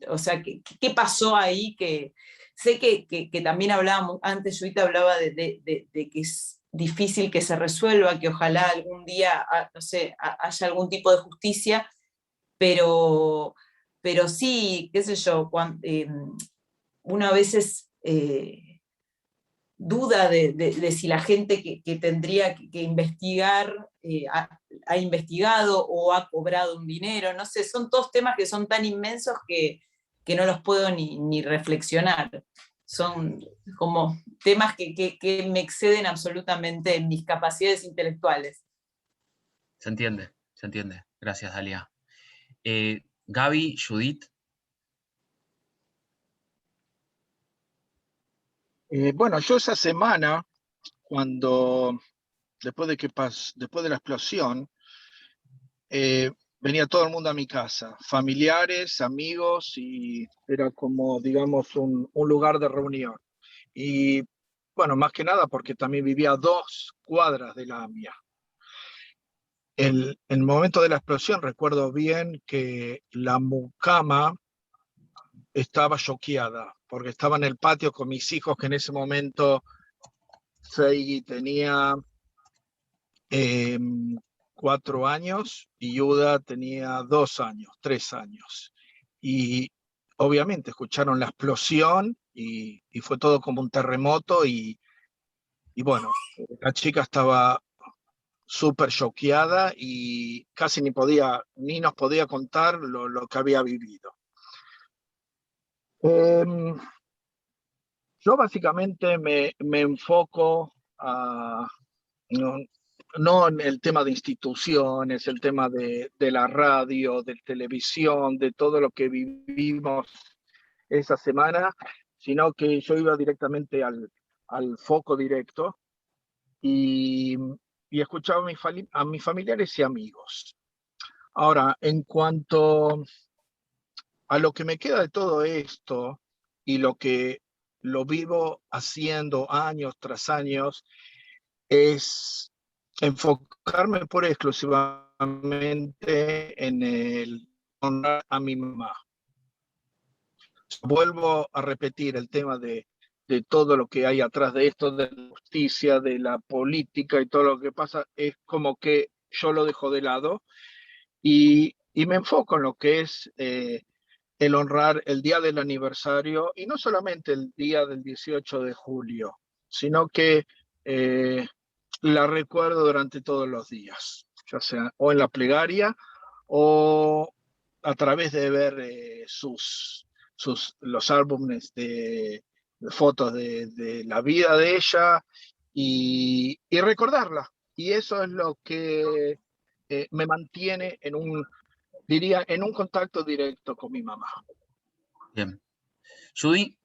o sea, qué pasó ahí, que sé que también hablábamos, antes Judith hablaba de que es difícil que se resuelva, que ojalá algún día, no sé, haya algún tipo de justicia, pero sí, qué sé yo, uno a veces duda de si la gente que tendría que investigar ha investigado o ha cobrado un dinero, no sé, son todos temas que son tan inmensos que no los puedo ni reflexionar. Son como temas que me exceden absolutamente en mis capacidades intelectuales. Se entiende, se entiende. Gracias, Dalia. Gaby, Judith. Bueno, yo esa semana, después de la explosión, venía todo el mundo a mi casa, familiares, amigos, y era como, digamos, un lugar de reunión. Y bueno, más que nada porque también vivía a 2 cuadras de la AMIA. El momento de la explosión recuerdo bien que la mucama estaba choqueada, porque estaba en el patio con mis hijos, que en ese momento Seigi tenía 4 años y Yuda tenía 2 años, 3 años. Y obviamente escucharon la explosión y fue todo como un terremoto y bueno, la chica estaba súper choqueada y casi ni nos podía contar lo que había vivido. Yo básicamente me enfoco no en el tema de instituciones, el tema de la radio, de televisión, de todo lo que vivimos esa semana, sino que yo iba directamente al foco directo y escuchaba a mis familiares y amigos. Ahora, en cuanto a lo que me queda de todo esto y lo que lo vivo haciendo años tras años, es enfocarme pura y exclusivamente en el honrar a mi mamá. Vuelvo a repetir el tema de todo lo que hay atrás de esto, de la justicia, de la política y todo lo que pasa, es como que yo lo dejo de lado y me enfoco en lo que es el honrar el día del aniversario, y no solamente el día del 18 de julio, sino que la recuerdo durante todos los días, ya sea o en la plegaria o a través de ver los álbumes de fotos de la vida de ella y recordarla. Y eso es lo que me mantiene diría, en un contacto directo con mi mamá. Bien. Judy.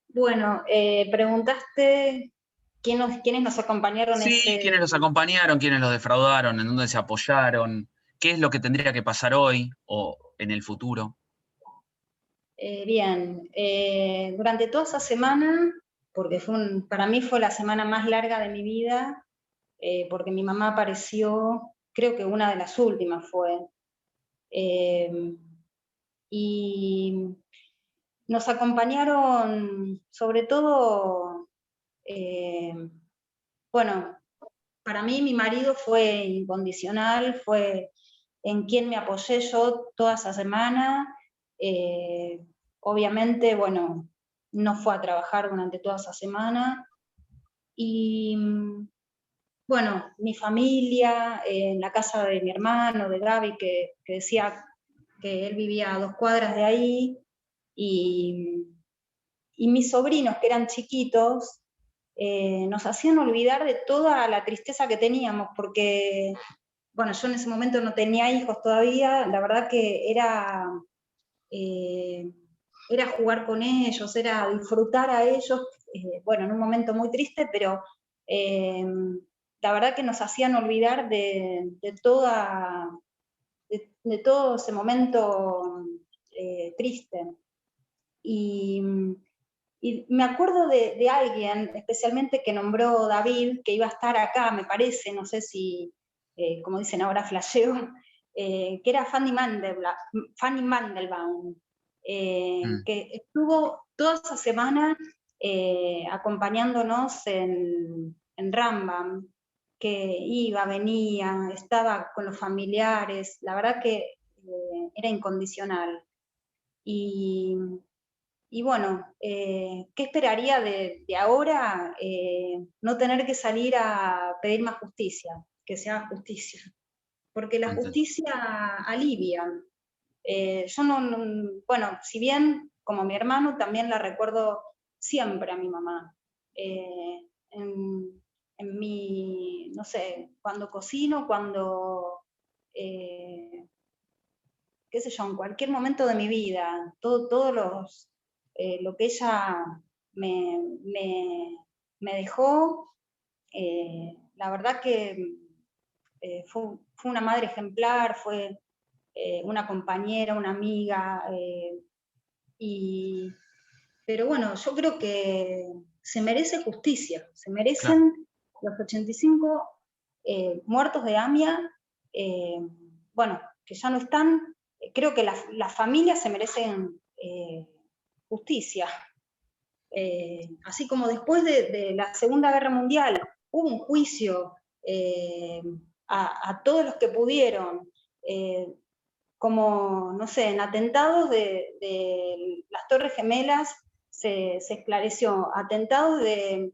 Bueno, preguntaste quiénes nos acompañaron Sí, quiénes los acompañaron, quiénes los defraudaron, en dónde se apoyaron, qué es lo que tendría que pasar hoy o en el futuro. Bien, durante toda esa semana, porque para mí fue la semana más larga de mi vida, porque mi mamá apareció creo que una de las últimas fue. Y nos acompañaron sobre todo, bueno, para mí mi marido fue incondicional, fue en quien me apoyé yo toda esa semana. Obviamente, bueno, no fue a trabajar durante toda esa semana. Y bueno, mi familia, en la casa de mi hermano, de Gaby, que decía que él vivía a 2 cuadras de ahí, y mis sobrinos, que eran chiquitos, nos hacían olvidar de toda la tristeza que teníamos, porque, bueno, yo en ese momento no tenía hijos todavía, la verdad que era jugar con ellos, era disfrutar a ellos, bueno, en un momento muy triste, pero la verdad que nos hacían olvidar de todo ese momento triste. Y me acuerdo de alguien, especialmente que nombró David, que iba a estar acá, me parece, no sé si, como dicen ahora, flasheo, que era Fanny Mandelbaum, que estuvo toda esa semana acompañándonos en Rambam, que iba, venía, estaba con los familiares, la verdad que era incondicional. Y bueno, ¿qué esperaría de ahora? No tener que salir a pedir más justicia, que se haga justicia, porque la justicia alivia. Yo bueno, si bien como mi hermano también la recuerdo siempre a mi mamá. En mi, no sé, cuando cocino, cuando, qué sé yo, en cualquier momento de mi vida, todos lo que ella me dejó, la verdad que fue una madre ejemplar, fue una compañera, una amiga, pero bueno, yo creo que se merece justicia, se merecen los 85 muertos de AMIA, bueno, que ya no están, creo que las familias se merecen justicia. Así como después de la Segunda Guerra Mundial hubo un juicio a todos los que pudieron, como, no sé, en atentados de las Torres Gemelas se esclareció, atentados del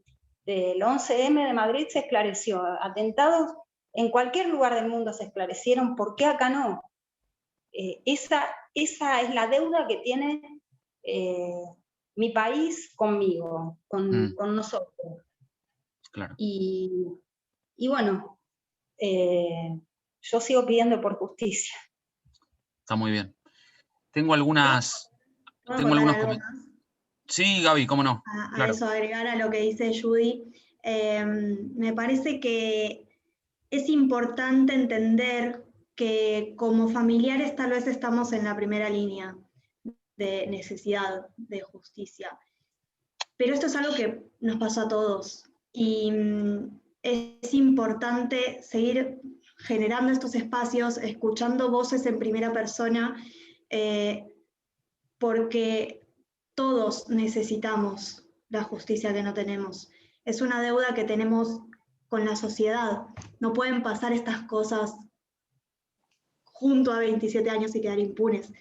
11M de Madrid se esclareció, atentados en cualquier lugar del mundo se esclarecieron, ¿por qué acá no? Esa es la deuda que tiene mi país conmigo, con nosotros. Claro. Y bueno, yo sigo pidiendo por justicia. Está muy bien. Tengo algunos comentarios. Sí, Gaby, cómo no. A eso, agregar a lo que dice Judy, me parece que es importante entender que como familiares tal vez estamos en la primera línea de necesidad de justicia. Pero esto es algo que nos pasó a todos y es importante seguir generando estos espacios, escuchando voces en primera persona, porque todos necesitamos la justicia que no tenemos. Es una deuda que tenemos con la sociedad. No pueden pasar estas cosas junto a 27 años y quedar impunes.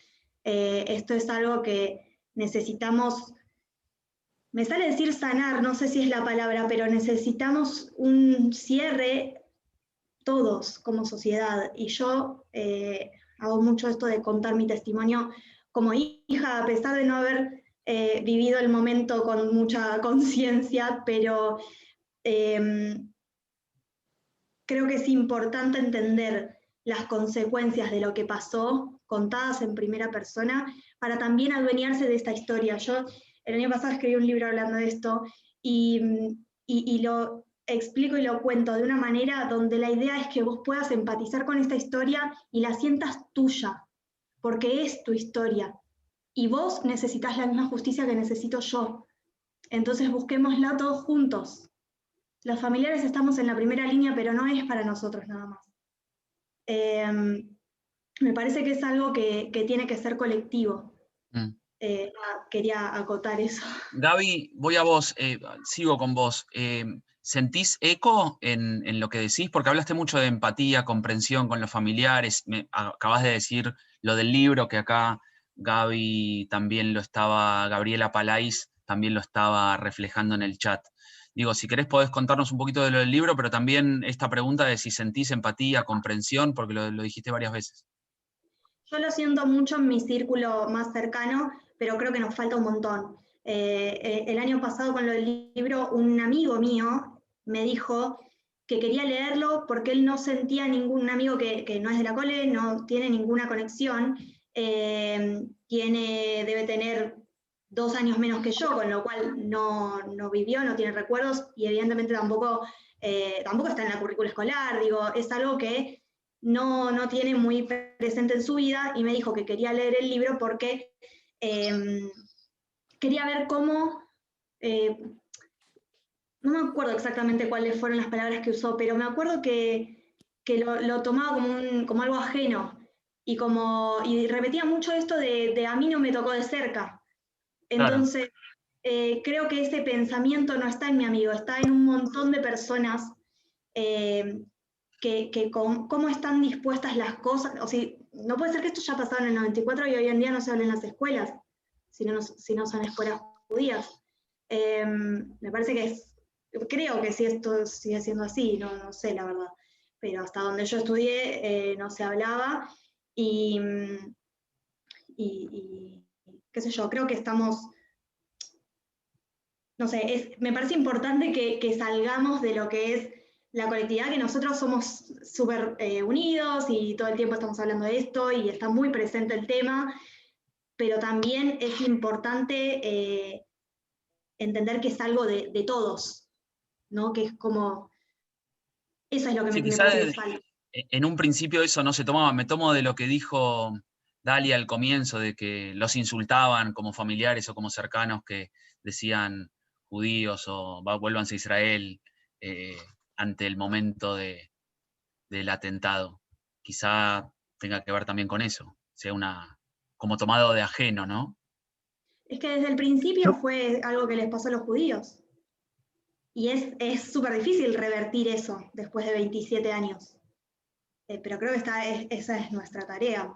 Esto es algo que necesitamos, me sale decir sanar, no sé si es la palabra, pero necesitamos un cierre todos como sociedad. Y yo hago mucho esto de contar mi testimonio como hija, a pesar de no haber vivido el momento con mucha conciencia, pero creo que es importante entender las consecuencias de lo que pasó, contadas en primera persona, para también adueñarse de esta historia. Yo el año pasado escribí un libro hablando de esto y lo explico y lo cuento de una manera donde la idea es que vos puedas empatizar con esta historia y la sientas tuya, porque es tu historia. Y vos necesitas la misma justicia que necesito yo. Entonces busquémosla todos juntos. Los familiares estamos en la primera línea, pero no es para nosotros nada más. Me parece que es algo que tiene que ser colectivo. Quería acotar eso. Gaby, voy a vos, sigo con vos. ¿Sentís eco en lo que decís? Porque hablaste mucho de empatía, comprensión con los familiares. Acabás de decir lo del libro, que acá Gaby también lo estaba, Gabriela Palais también lo estaba reflejando en el chat. Digo, si querés podés contarnos un poquito de lo del libro, pero también esta pregunta de si sentís empatía, comprensión, porque lo dijiste varias veces. Yo lo siento mucho en mi círculo más cercano, pero creo que nos falta un montón. El año pasado con lo del libro, un amigo mío me dijo que quería leerlo porque él no sentía ningún amigo que no es de la cole, no tiene ninguna conexión, debe tener 2 años menos que yo, con lo cual no vivió, no tiene recuerdos y evidentemente tampoco está en la currícula escolar, digo, es algo que no tiene muy presente en su vida y me dijo que quería leer el libro porque quería ver cómo, no me acuerdo exactamente cuáles fueron las palabras que usó, pero me acuerdo que lo tomaba como algo ajeno y repetía mucho esto de a mí no me tocó de cerca. Entonces, creo que ese pensamiento no está en mi amigo, está en un montón de personas cómo están dispuestas las cosas. O sea, no puede ser que esto ya pasaba en el 94 y hoy en día no se habla en las escuelas, si no son escuelas judías. Me parece creo que si esto sigue siendo así, no sé la verdad, pero hasta donde yo estudié no se hablaba y qué sé yo, creo que estamos, no sé, me parece importante que salgamos de lo que es la colectividad, que nosotros somos súper unidos y todo el tiempo estamos hablando de esto y está muy presente el tema, pero también es importante entender que es algo de todos, ¿no? Que es como, eso es lo que Sí, me quizás parece que falta. en un principio eso no se tomaba. Me tomo de lo que dijo Dalia al comienzo, de que los insultaban como familiares o como cercanos que decían judíos o vuélvanse a Israel ante el momento del atentado. Quizá tenga que ver también con eso, sea como tomado de ajeno, ¿no? Es que desde el principio fue algo que les pasó a los judíos. Y es súper difícil revertir eso después de 27 años. Pero creo que esa es nuestra tarea,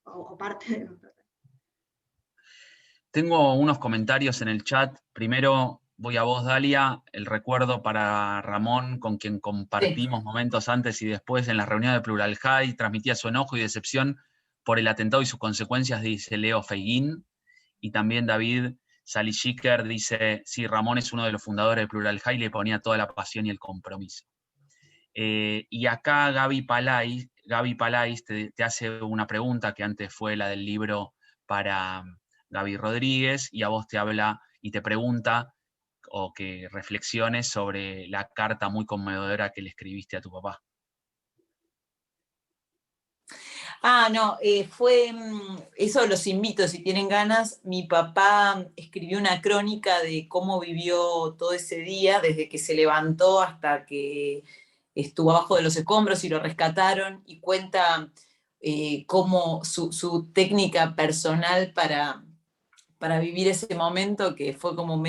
o parte de nuestra tarea. Tengo unos comentarios en el chat. Primero voy a vos, Dalia, el recuerdo para Ramón, con quien compartimos momentos antes y después en la reunión de Plural High, transmitía su enojo y decepción por el atentado y sus consecuencias, dice Leo Feiguín. Y también David Salishiker dice, sí, Ramón es uno de los fundadores de Plural High, le ponía toda la pasión y el compromiso. Y acá Gaby Palais te hace una pregunta que antes fue la del libro para Gaby Rodríguez, y a vos te habla y te pregunta o que reflexiones sobre la carta muy conmovedora que le escribiste a tu papá. No, eso los invito, si tienen ganas. Mi papá escribió una crónica de cómo vivió todo ese día, desde que se levantó hasta que estuvo abajo de los escombros y lo rescataron, y cuenta cómo su técnica personal para vivir ese momento, que fue como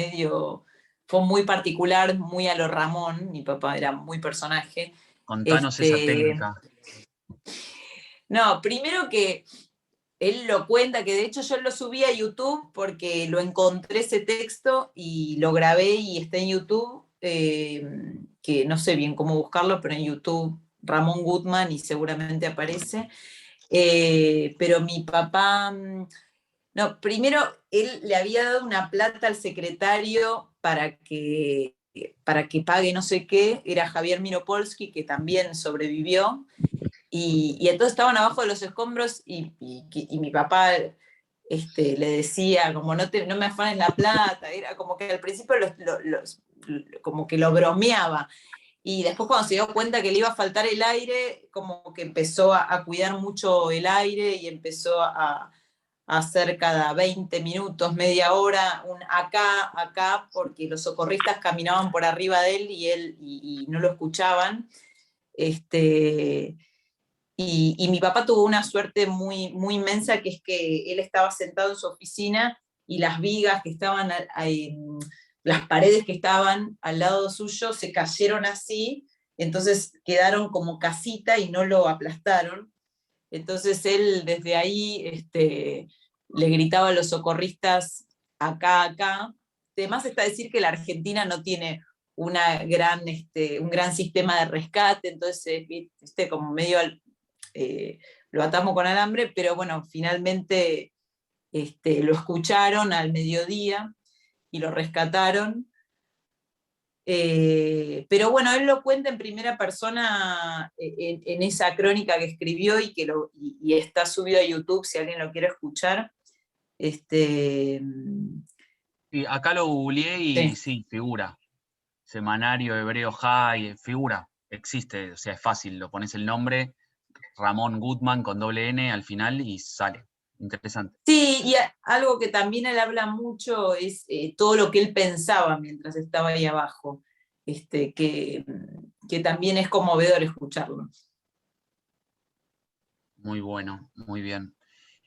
fue muy particular, muy a lo Ramón. Mi papá era muy personaje. Contanos esa técnica. No, primero que él lo cuenta, que de hecho yo lo subí a YouTube porque lo encontré ese texto y lo grabé y está en YouTube, que no sé bien cómo buscarlo, pero en YouTube Ramón Gutman y seguramente aparece. Pero mi papá, no, primero él le había dado una plata al secretario para que pague no sé qué, era Javier Miropolsky, que también sobrevivió. Y entonces estaban abajo de los escombros y mi papá le decía, como no me afanes la plata, era como que al principio como que lo bromeaba. Y después cuando se dio cuenta que le iba a faltar el aire, como que empezó a cuidar mucho el aire y empezó a hacer cada 20 minutos, media hora, un acá, porque los socorristas caminaban por arriba de él y no lo escuchaban. Y mi papá tuvo una suerte muy, muy inmensa, que es que él estaba sentado en su oficina y las vigas que estaban, las paredes que estaban al lado suyo se cayeron así, entonces quedaron como casita y no lo aplastaron. Entonces él desde ahí le gritaba a los socorristas, acá, acá. Además está decir que la Argentina no tiene un gran sistema de rescate, entonces como medio lo atamos con alambre, pero bueno, finalmente lo escucharon al mediodía y lo rescataron. Pero bueno, él lo cuenta en primera persona en esa crónica que escribió y está subido a YouTube si alguien lo quiere escuchar. Sí, acá lo googleé y Sí. sí, figura. Semanario Hebreo High, figura, existe, o sea, es fácil, lo pones el nombre, Ramón Gutman con doble N al final y sale. Interesante. Sí, y algo que también él habla mucho es todo lo que él pensaba mientras estaba ahí abajo, que también es conmovedor escucharlo. Muy bueno, muy bien.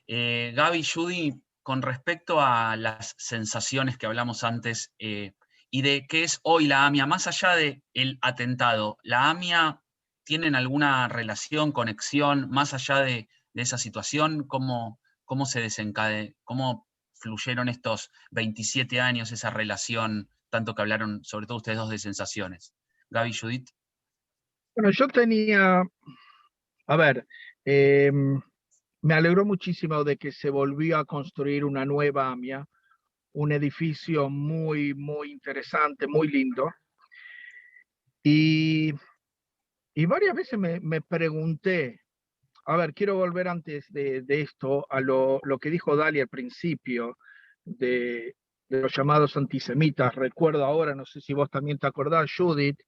Gaby, Judy, con respecto a las sensaciones que hablamos antes y de qué es hoy la AMIA, más allá del atentado, ¿la AMIA tienen alguna relación, conexión, más allá de esa situación? ¿Cómo se desencadenó, cómo fluyeron estos 27 años, esa relación, tanto que hablaron, sobre todo ustedes dos, de sensaciones? Gaby, Judith. Bueno, yo tenía, a ver, me alegró muchísimo de que se volvió a construir una nueva AMIA, un edificio muy, muy interesante, muy lindo. Y varias veces me pregunté, a ver, quiero volver antes de esto a lo que dijo Dalia al principio de los llamados antisemitas. Recuerdo ahora, no sé si vos también te acordás, Judith,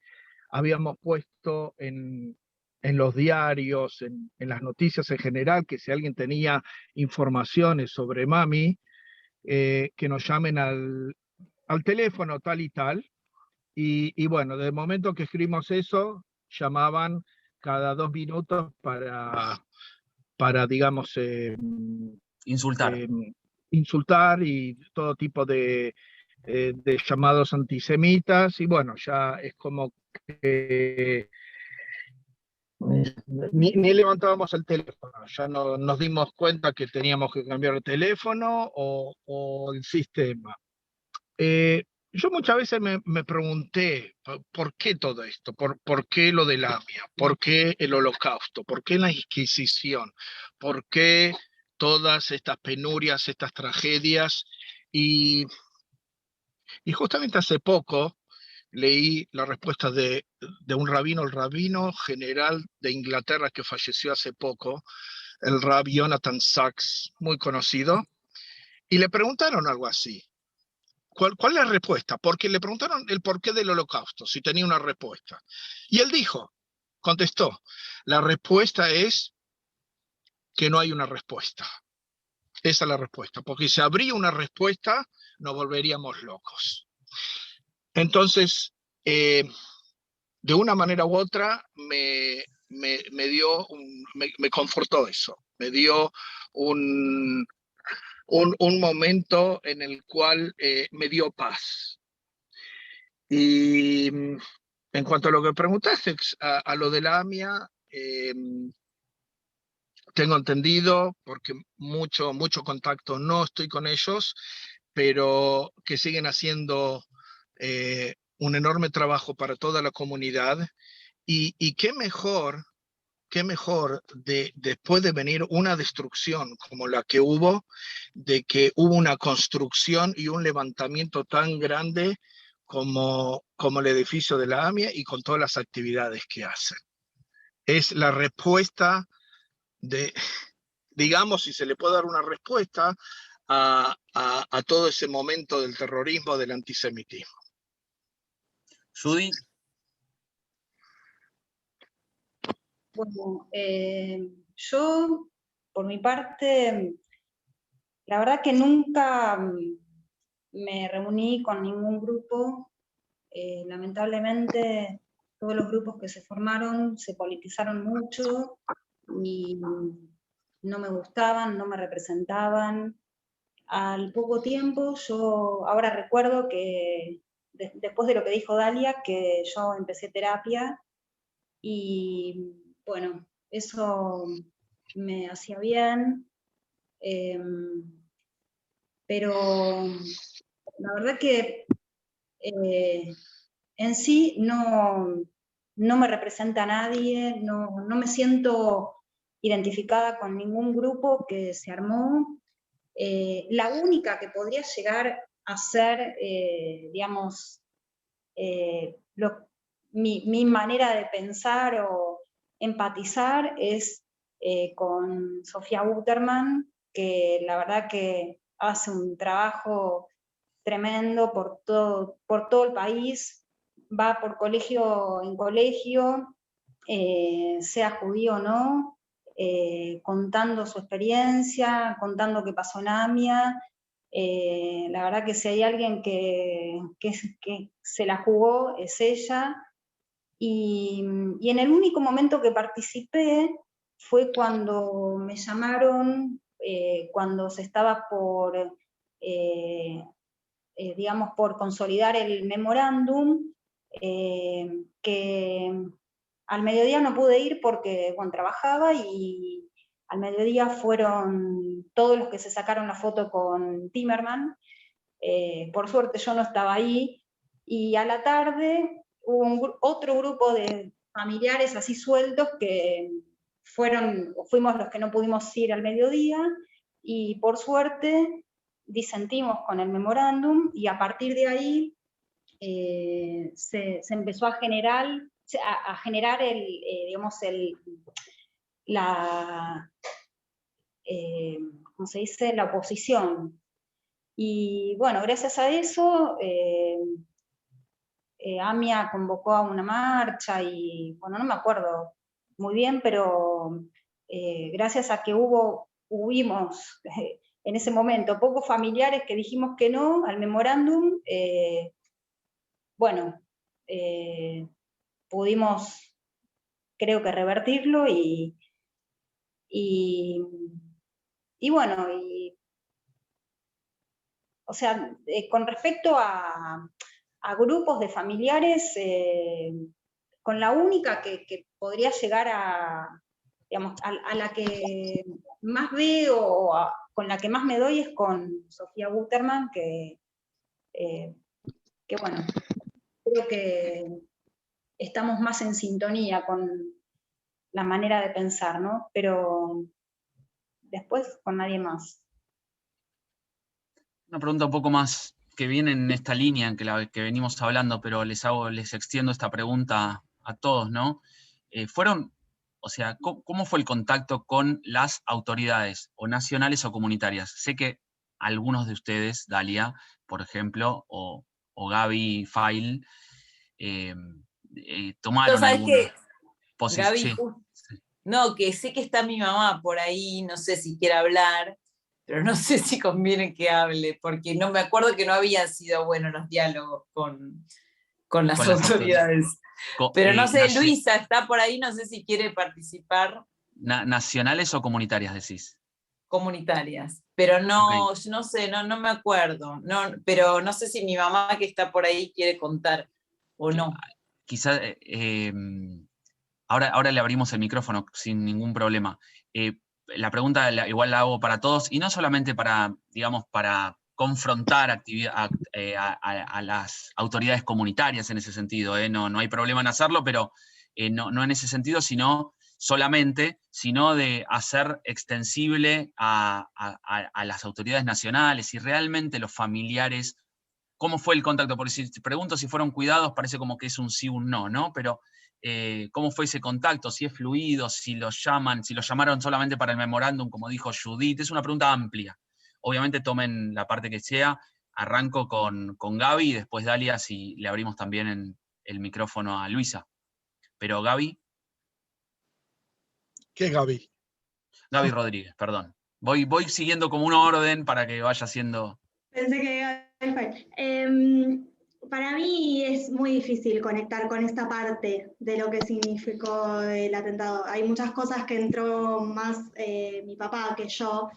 habíamos puesto en los diarios, en las noticias en general, que si alguien tenía informaciones sobre Mami, que nos llamen al teléfono tal y tal. Y bueno, desde el momento que escribimos eso, llamaban cada 2 minutos para digamos, Insultar. insultar y todo tipo de llamados antisemitas. Y bueno, ya es como que ni levantábamos el teléfono, ya no, nos dimos cuenta que teníamos que cambiar el teléfono o el sistema. Yo muchas veces me pregunté, ¿por qué todo esto? ¿Por qué lo de la AMIA? ¿Por qué el Holocausto? ¿Por qué la Inquisición? ¿Por qué todas estas penurias, estas tragedias? Y justamente hace poco leí la respuesta de un rabino, el rabino general de Inglaterra que falleció hace poco, el Rab Jonathan Sachs, muy conocido, y le preguntaron algo así. ¿Cuál es la respuesta? Porque le preguntaron el porqué del Holocausto, si tenía una respuesta. Y él contestó, la respuesta es que no hay una respuesta. Esa es la respuesta, porque si habría una respuesta, nos volveríamos locos. Entonces, de una manera u otra, me confortó eso, me dio un momento en el cual me dio paz. Y en cuanto a lo que preguntaste, a lo de la AMIA, tengo entendido, porque mucho contacto no estoy con ellos, pero que siguen haciendo un enorme trabajo para toda la comunidad. Y qué mejor después de venir una destrucción como la que hubo, de que hubo una construcción y un levantamiento tan grande como el edificio de la AMIA y con todas las actividades que hacen. Es la respuesta digamos, si se le puede dar una respuesta a todo ese momento del terrorismo, del antisemitismo. Judy. Bueno, yo, por mi parte, la verdad que nunca me reuní con ningún grupo. Lamentablemente, todos los grupos que se formaron se politizaron mucho y no me gustaban, no me representaban. Al poco tiempo, yo ahora recuerdo que después de lo que dijo Dalia, que yo empecé terapia y bueno, eso me hacía bien, pero la verdad que en sí no me representa a nadie, no me siento identificada con ningún grupo que se armó. La única que podría llegar a ser, digamos, mi manera de pensar o empatizar es con Sofía Uterman, que la verdad que hace un trabajo tremendo por todo el país, va por colegio en colegio, sea judío o no, contando su experiencia, contando qué pasó en AMIA. La verdad que si hay alguien que se la jugó es ella. Y en el único momento que participé fue cuando me llamaron, cuando se estaba por, digamos, por consolidar el memorándum, que al mediodía no pude ir porque, bueno, trabajaba, y al mediodía fueron todos los que se sacaron la foto con Timerman. Por suerte yo no estaba ahí, y a la tarde hubo otro grupo de familiares así sueltos que fuimos los que no pudimos ir al mediodía, y por suerte disentimos con el memorándum, y a partir de ahí se empezó a generar digamos, ¿cómo se dice?, la oposición. Y bueno, gracias a eso, AMIA convocó a una marcha, y bueno, no me acuerdo muy bien, pero gracias a que hubimos en ese momento pocos familiares que dijimos que no al memorándum, bueno, pudimos, creo que, revertirlo, y bueno, o sea, con respecto a grupos de familiares, con la única que podría llegar a, digamos, a la que más veo, o con la que más me doy, es con Sofía Uterman, que bueno, creo que estamos más en sintonía con la manera de pensar, ¿no? Pero después con nadie más. Una pregunta un poco más que viene en esta línea en que venimos hablando, pero les extiendo esta pregunta a todos, ¿no? O sea, ¿cómo fue el contacto con las autoridades, o nacionales o comunitarias? Sé que algunos de ustedes, Dalia, por ejemplo, o Gaby Fail, tomaron ¿Sabes alguna qué, posición. Gaby? Sí. No, que sé que está mi mamá por ahí, no sé si quiere hablar, pero no sé si conviene que hable, porque no me acuerdo que no habían sido buenos los diálogos con las Con las autoridades. Con, Pero no sé, Luisa está por ahí, no sé si quiere participar. ¿Nacionales o comunitarias decís? Comunitarias, pero no, Okay. no sé, no me acuerdo, no, pero no sé si mi mamá que está por ahí quiere contar o no. Quizás ahora le abrimos el micrófono sin ningún problema. La pregunta igual la hago para todos, y no solamente para, digamos, para confrontar a las autoridades comunitarias en ese sentido, no hay problema en hacerlo, pero no en ese sentido, sino de hacer extensible a las autoridades nacionales y realmente los familiares. ¿Cómo fue el contacto? Porque si te pregunto si fueron cuidados, parece como que es un sí o un no, ¿no? Pero ¿cómo fue ese contacto? Si es fluido, si los llamaron solamente para el memorándum, como dijo Judith. Es una pregunta amplia. Obviamente tomen la parte que sea. Arranco con Gaby y después Dalia, si le abrimos también el micrófono a Luisa. Pero Gaby. ¿Qué Gaby? Gaby Rodríguez, perdón. Voy siguiendo como una orden para que vaya siendo... Pensé que Para mí es muy difícil conectar con esta parte de lo que significó el atentado. Hay muchas cosas que entró más mi papá que yo.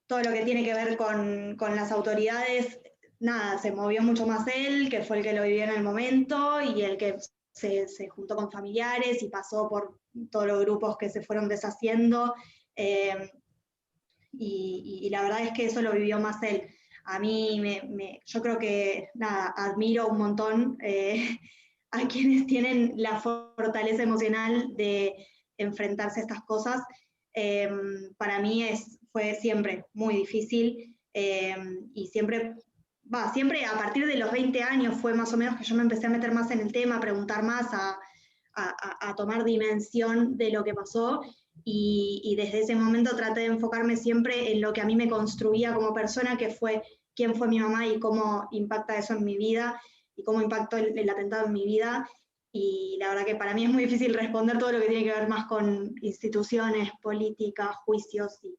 Todo lo que tiene que ver con las autoridades, nada, se movió mucho más él, que fue el que lo vivió en el momento, y el que se juntó con familiares y pasó por todos los grupos que se fueron deshaciendo. Y la verdad es que eso lo vivió más él. A mí, yo creo que, nada, admiro un montón a quienes tienen la fortaleza emocional de enfrentarse a estas cosas. Para mí fue siempre muy difícil y siempre a partir de los 20 años fue más o menos que yo me empecé a meter más en el tema, a preguntar más, a tomar dimensión de lo que pasó. Y desde ese momento traté de enfocarme siempre en lo que a mí me construía como persona, que fue quién fue mi mamá y cómo impacta eso en mi vida, y cómo impactó el atentado en mi vida. Y la verdad que para mí es muy difícil responder todo lo que tiene que ver más con instituciones, políticas, juicios y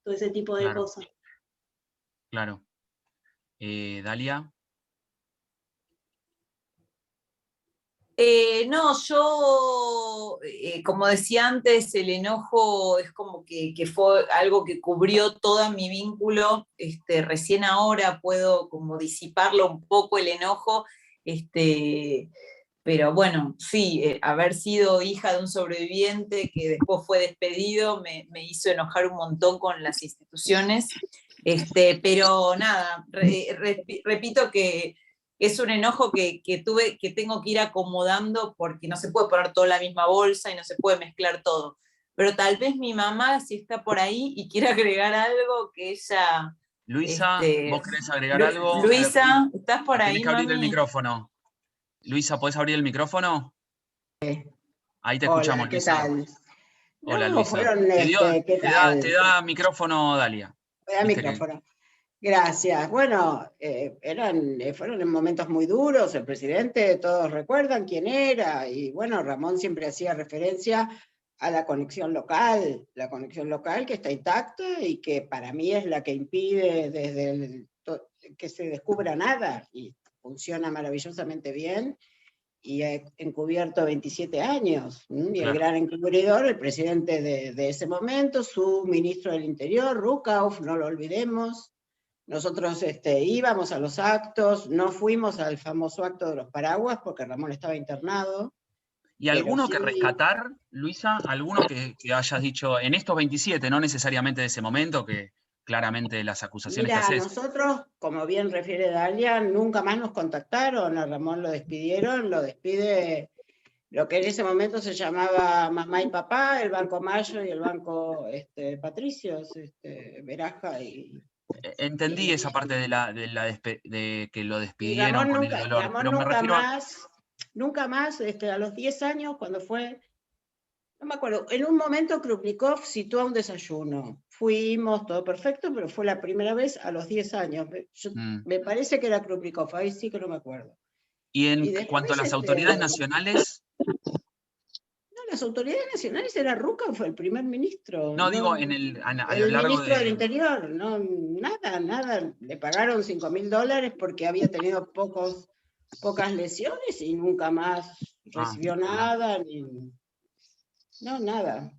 todo ese tipo de cosas. Claro. Dalia. No, yo, como decía antes, el enojo es como que fue algo que cubrió todo mi vínculo. Recién ahora puedo como disiparlo un poco el enojo, pero bueno, sí, haber sido hija de un sobreviviente que después fue despedido me hizo enojar un montón con las instituciones. Pero nada, repito que es un enojo que tengo que ir acomodando porque no se puede poner todo en la misma bolsa y no se puede mezclar todo. Pero tal vez mi mamá, si está por ahí y quiere agregar algo, que ella... Luisa, ¿vos querés agregar algo? Luisa, ¿estás por ahí, tenés que abrir el mami? micrófono. Luisa, ¿podés abrir el micrófono? Ahí te Hola, escuchamos, ¿qué Luisa. tal? Hola, No, Luisa. fueron, ¿qué tal? Te da micrófono, Dalia. Me da micrófono. Gracias. Bueno, fueron en momentos muy duros, el presidente, todos recuerdan quién era, y bueno, Ramón siempre hacía referencia a la conexión local que está intacta y que para mí es la que impide que se descubra nada, y funciona maravillosamente bien, y he encubierto 27 años, y el gran encubridor, el presidente de ese momento, su ministro del Interior, Ruckauff, no lo olvidemos. Nosotros íbamos a los actos, no fuimos al famoso acto de los paraguas porque Ramón estaba internado. ¿Y alguno que rescatar, Luisa? ¿Alguno que hayas dicho en estos 27, no necesariamente de ese momento, que claramente las acusaciones que haces? Nosotros, como bien refiere Dalia, nunca más nos contactaron, a Ramón lo despidieron, lo despide lo que en ese momento se llamaba Mamá y Papá, el Banco Mayo y el Banco Patricios, Veraja y... Entendí esa parte de que lo despidieron Ramón con el dolor, Ramón pero me refiero nunca más, a los 10 años, cuando fue, no me acuerdo, en un momento Krupnikov citó a un desayuno. Fuimos, todo perfecto, pero fue la primera vez a los 10 años. Me parece que era Krupnikov, ahí sí que no me acuerdo. Y después, cuanto a las autoridades nacionales... Las autoridades nacionales era Ruckauff, fue el primer ministro. No, digo, a lo largo ministro del Interior, no, nada. Le pagaron $5.000 porque había tenido pocas lesiones y nunca más recibió nada. No, nada.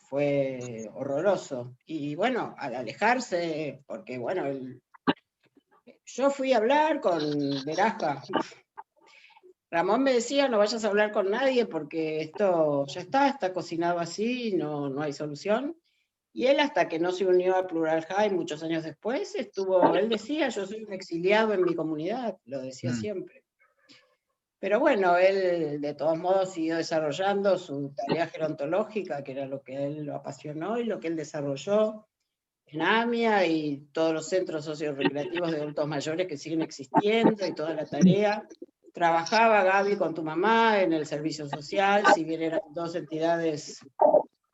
Fue horroroso. Y bueno, al alejarse, porque bueno, yo fui a hablar con Veraja. Ramón me decía, no vayas a hablar con nadie porque esto ya está cocinado así, no hay solución. Y él, hasta que no se unió a Plural High muchos años después, él decía, yo soy un exiliado en mi comunidad, lo decía siempre. Pero bueno, él de todos modos siguió desarrollando su tarea gerontológica, que era lo que a él lo apasionó y lo que él desarrolló en AMIA y todos los centros sociorecreativos de adultos mayores que siguen existiendo y toda la tarea. Trabajaba Gaby con tu mamá en el servicio social, si bien eran dos entidades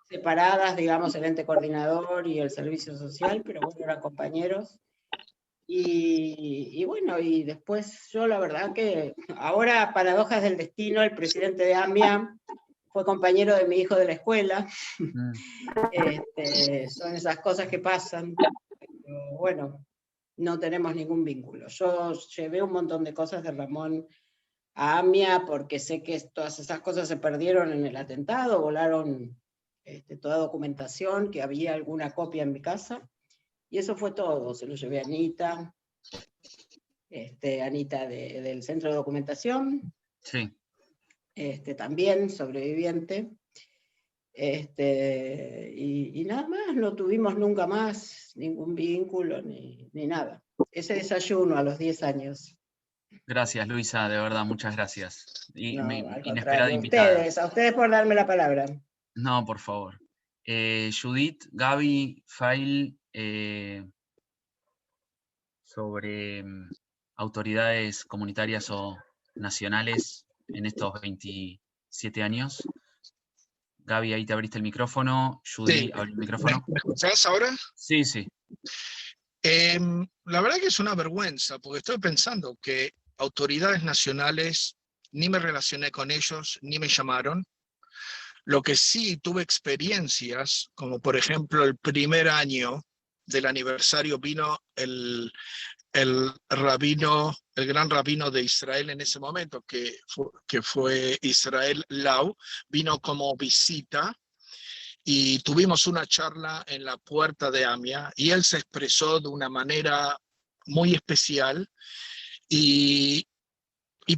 separadas, digamos, el ente coordinador y el servicio social, pero bueno, eran compañeros. Y bueno, y después yo la verdad que ahora, paradojas del destino, el presidente de AMIA fue compañero de mi hijo de la escuela. Son esas cosas que pasan. Pero bueno, no tenemos ningún vínculo. Yo llevé un montón de cosas de Ramón a AMIA porque sé que todas esas cosas se perdieron en el atentado, volaron toda documentación, que había alguna copia en mi casa, y eso fue todo. Se lo llevé a Anita, Anita del Centro de Documentación, Sí. También sobreviviente. Y nada más, no tuvimos nunca más ningún vínculo ni nada. Ese desayuno a los 10 años. Gracias, Luisa, de verdad, muchas gracias. Y No, al inesperada contrario, invitada. a ustedes por darme la palabra. No, por favor. Judith, Gaby, Fail, sobre autoridades comunitarias o nacionales en estos 27 años. Gaby, ahí te abriste el micrófono. Judy, Sí. abre el micrófono. ¿Me escuchás ahora? Sí, sí. La verdad que es una vergüenza, porque estoy pensando que autoridades nacionales, ni me relacioné con ellos, ni me llamaron. Lo que sí tuve experiencias, como por ejemplo el primer año del aniversario vino el rabino, el gran rabino de Israel en ese momento, que fue Israel Lau, vino como visita y tuvimos una charla en la puerta de AMIA y él se expresó de una manera muy especial y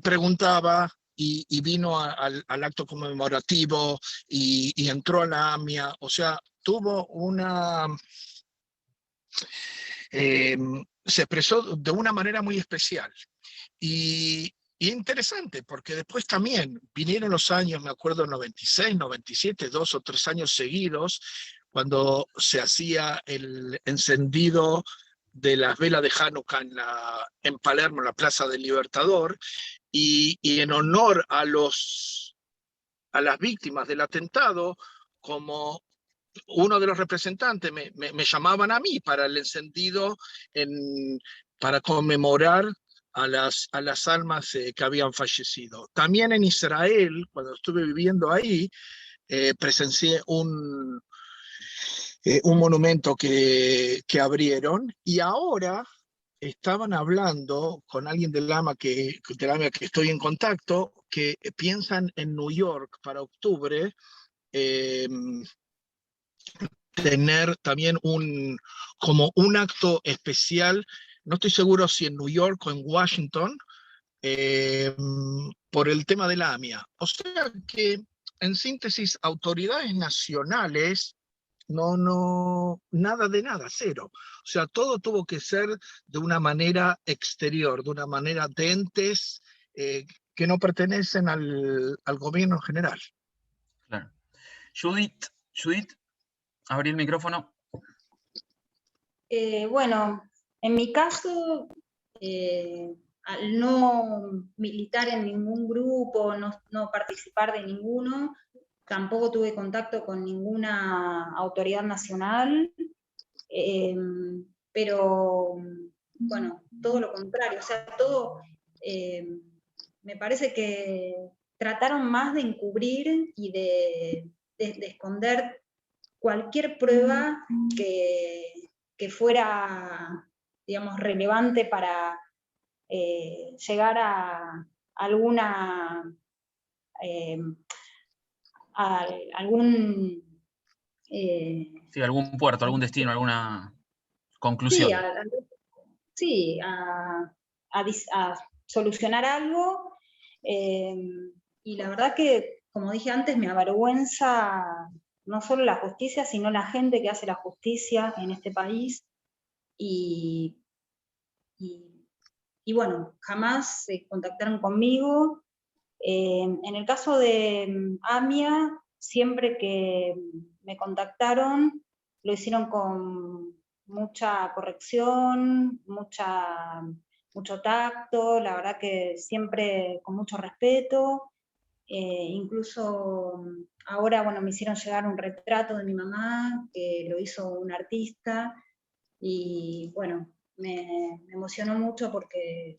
preguntaba y vino al acto conmemorativo y entró a la AMIA, o sea, tuvo una... se expresó de una manera muy especial. Y interesante, porque después también vinieron los años, me acuerdo, 96, 97, 2 o 3 años seguidos, cuando se hacía el encendido de las velas de Hanukkah en Palermo, en la Plaza del Libertador, y en honor a las víctimas del atentado, como uno de los representantes me llamaban a mí para el encendido, para conmemorar a las almas que habían fallecido. También en Israel, cuando estuve viviendo ahí, presencié un monumento que abrieron, y ahora estaban hablando con alguien del AMA que estoy en contacto, que piensan en New York para octubre, tener también como un acto especial, no estoy seguro si en New York o en Washington, por el tema de la AMIA. O sea que, en síntesis, autoridades nacionales, nada de nada, cero. O sea, todo tuvo que ser de una manera exterior, de una manera de entes que no pertenecen al gobierno en general. Claro. Judith, abrí el micrófono. Bueno, en mi caso, al no militar en ningún grupo, no participar de ninguno, tampoco tuve contacto con ninguna autoridad nacional, pero bueno, todo lo contrario, o sea, todo, me parece que trataron más de encubrir y de esconder cualquier prueba que fuera, digamos, relevante para llegar a alguna, algún... Sí, algún puerto, algún destino, alguna conclusión. Sí, a solucionar algo. Y la verdad que, como dije antes, me avergüenza no solo la justicia, sino la gente que hace la justicia en este país. Y bueno, jamás se contactaron conmigo. En el caso de AMIA, siempre que me contactaron, lo hicieron con mucha corrección, mucho tacto, la verdad que siempre con mucho respeto. Incluso ahora, bueno, me hicieron llegar un retrato de mi mamá, que lo hizo un artista, y bueno, me emocionó mucho porque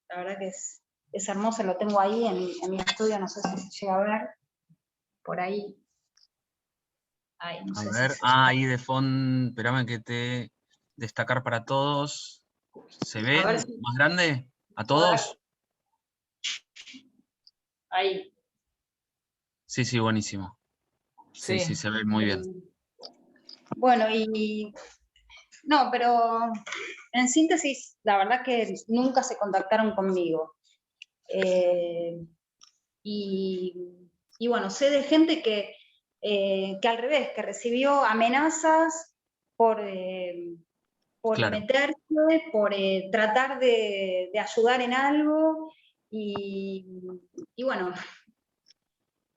la verdad que es hermoso, lo tengo ahí en mi estudio, no sé si se llega a ver, por ahí. Ay, no sé a ver, si ahí de fondo, espérame que te... destacar para todos. ¿Se ven ver si- más grande? ¿A todos? Ahí. Sí, sí, buenísimo. Sí, sí, se ve muy bien. Bueno, no, pero en síntesis, la verdad que nunca se contactaron conmigo. Y bueno, sé de gente que al revés, que recibió amenazas por Claro. meterse, por tratar de ayudar en algo, y bueno,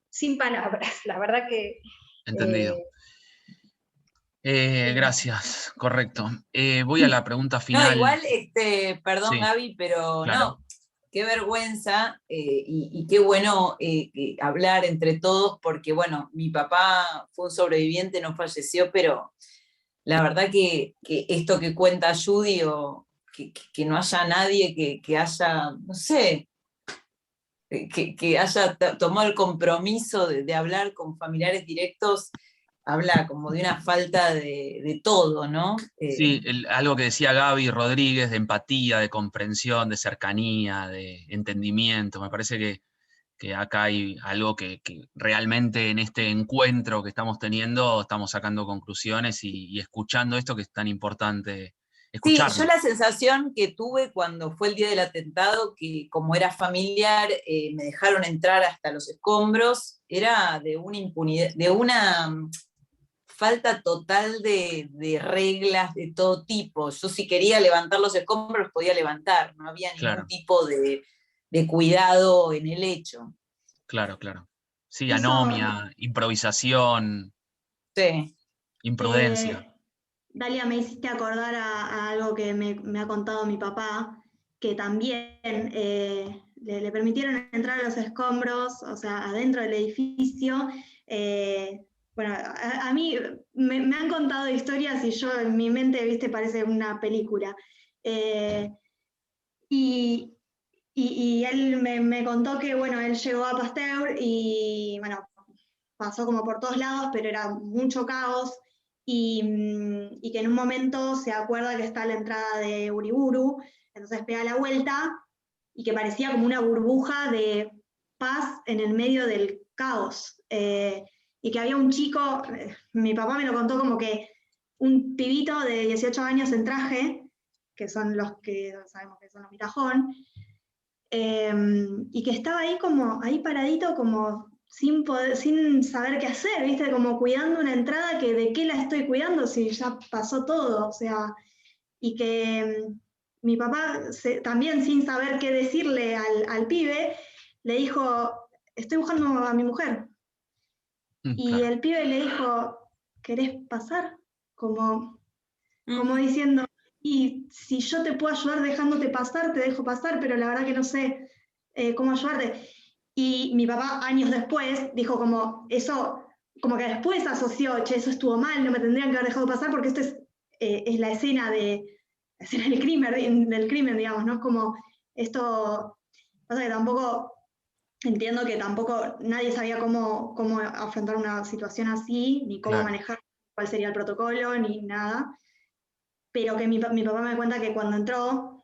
sin palabras, la verdad que... Entendido. Gracias, correcto. Voy a la pregunta No, final. igual, perdón, Sí, Gaby, pero claro. no, qué vergüenza y qué bueno hablar entre todos, porque bueno, mi papá fue un sobreviviente, no falleció, pero la verdad que esto que cuenta Judy, o que no haya nadie que haya, no sé, que haya tomado el compromiso de hablar con familiares directos, habla como de una falta de todo, ¿no? Sí, algo que decía Gaby Rodríguez, de empatía, de comprensión, de cercanía, de entendimiento. Me parece que acá hay algo que realmente en este encuentro que estamos teniendo estamos sacando conclusiones y escuchando esto que es tan importante Sí, escucharlo. yo la sensación que tuve cuando fue el día del atentado, que como era familiar, me dejaron entrar hasta los escombros, era de una impunidad, de una falta total de reglas de todo tipo. Yo si quería levantar los escombros, podía levantar, no había ningún Claro, tipo de cuidado en el hecho. claro, claro. Sí, Eso, anomia, improvisación, Sí. imprudencia. Dalia, me hiciste acordar a algo que me ha contado mi papá, que también le permitieron entrar a los escombros, o sea, adentro del edificio. Bueno, a mí me han contado historias y yo en mi mente, viste, parece una película. Y, y él me contó que, bueno, él llegó a Pasteur y, bueno, pasó como por todos lados, pero era mucho caos, y que en un momento se acuerda que está a la entrada de Uriburu, entonces pega la vuelta, y que parecía como una burbuja de paz en el medio del caos. Y que había un chico, mi papá me lo contó como que un pibito de 18 años en traje, que son los que sabemos que son los mitajón, y que estaba ahí como, ahí paradito como sin saber qué hacer, ¿viste? Como cuidando una entrada que de qué la estoy cuidando si ya pasó todo, o sea, y que mi papá también sin saber qué decirle al pibe, le dijo, estoy buscando a mi mujer. Y Claro. el pibe le dijo, ¿querés pasar? Como diciendo, y si yo te puedo ayudar dejándote pasar, te dejo pasar, pero la verdad que no sé cómo ayudarte. Y mi papá, años después, dijo como, eso, como que después asoció, che, eso estuvo mal, no me tendrían que haber dejado pasar, porque esto es la escena del crimen, digamos, ¿no? Es como, esto, pasa que tampoco, entiendo que tampoco nadie sabía cómo afrontar una situación así, ni cómo Claro. manejar, cuál sería el protocolo, ni nada, pero que mi papá me cuenta que cuando entró,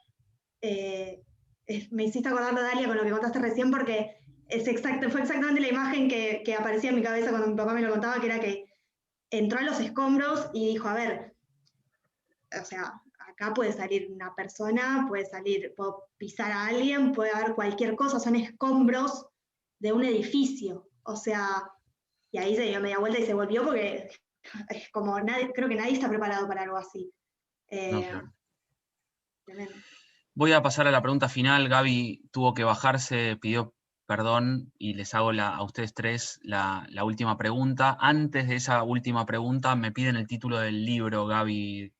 me hiciste acordar de Dalia con lo que contaste recién, porque fue exactamente la imagen que aparecía en mi cabeza cuando mi papá me lo contaba, que era que entró a los escombros y dijo, a ver, o sea, acá puede salir una persona, puedo pisar a alguien, puede haber cualquier cosa, son escombros de un edificio, o sea, y ahí se dio media vuelta y se volvió porque es como creo que nadie está preparado para algo así. No, claro. Tremendo. Voy a pasar a la pregunta final. Gaby tuvo que bajarse, pidió perdón y les hago a ustedes tres la última pregunta. Antes de esa última pregunta, me piden el título del libro, Gaby.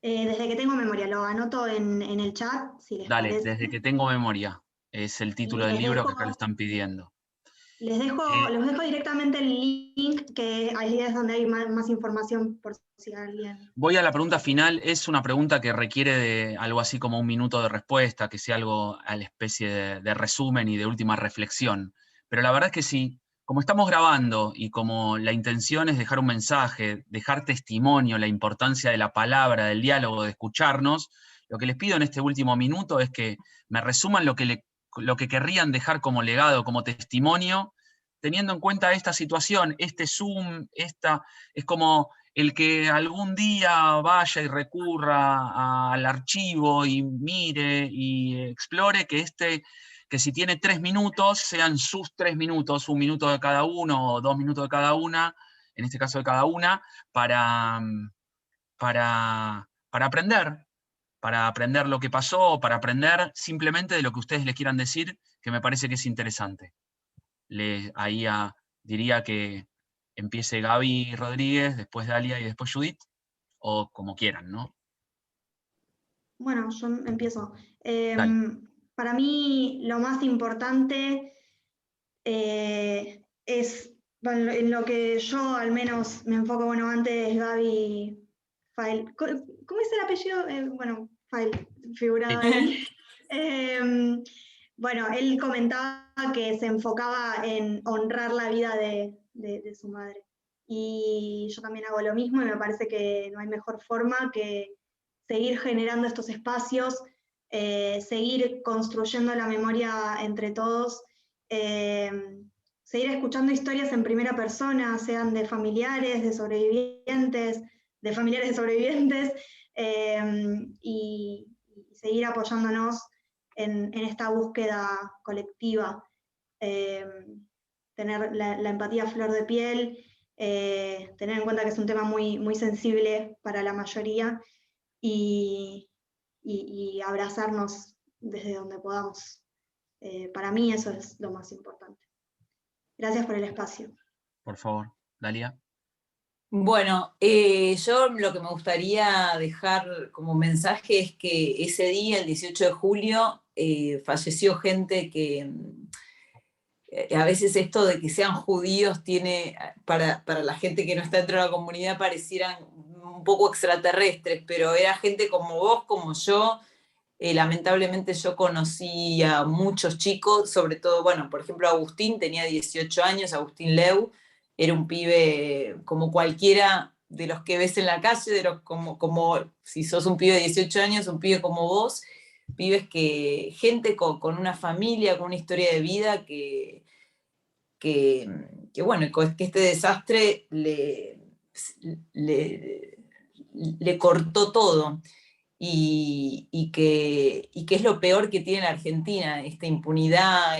Desde que tengo memoria, lo anoto en el chat, si les Dale, parece. desde que tengo memoria. Es el título Y del libro que acá lo están pidiendo. les dejo directamente el link, que ahí es donde hay más información por si alguien... Voy a la pregunta final. Es una pregunta que requiere de algo así como un minuto de respuesta, que sea algo a la especie de resumen y de última reflexión. Pero la verdad es que si como estamos grabando y como la intención es dejar un mensaje, dejar testimonio, la importancia de la palabra, del diálogo, de escucharnos, lo que les pido en este último minuto es que me resuman lo que querrían dejar como legado, como testimonio, teniendo en cuenta esta situación, este Zoom, es como el que algún día vaya y recurra al archivo y mire y explore que si tiene 3 minutos, sean sus 3 minutos, 1 minuto de cada uno o 2 minutos de cada una, en este caso de cada una, para aprender lo que pasó, para aprender simplemente de lo que ustedes les quieran decir, que me parece que es interesante. Ahí diría que empiece Gaby Rodríguez, después Dalia y después Judith, o como quieran, ¿no? Bueno, yo empiezo. Dale. Para mí lo más importante es, bueno, en lo que yo al menos me enfoco, bueno, antes Gaby Fail, ¿cómo es el apellido? Bueno, Fail, figuraba ahí. Bueno, él comentaba que se enfocaba en honrar la vida de su madre. Y yo también hago lo mismo y me parece que no hay mejor forma que seguir generando estos espacios, seguir construyendo la memoria entre todos, seguir escuchando historias en primera persona, sean de familiares, de sobrevivientes, de familiares de sobrevivientes, y seguir apoyándonos en esta búsqueda colectiva, tener la empatía a flor de piel, tener en cuenta que es un tema muy, muy sensible para la mayoría, y abrazarnos desde donde podamos. Para mí eso es lo más importante. Gracias por el espacio. Por favor, Dalia. Bueno, yo lo que me gustaría dejar como mensaje es que ese día, el 18 de julio, falleció gente que a veces esto de que sean judíos tiene, para la gente que no está dentro de la comunidad, parecieran un poco extraterrestres, pero era gente como vos, como yo. Lamentablemente yo conocí a muchos chicos, sobre todo, bueno, por ejemplo, Agustín tenía 18 años, Agustín Leu, era un pibe como cualquiera de los que ves en la calle, como si sos un pibe de 18 años, un pibe como vos, pibes gente con una familia, con una historia de vida que bueno, que este desastre le cortó todo. Y que es lo peor que tiene la Argentina, esta impunidad,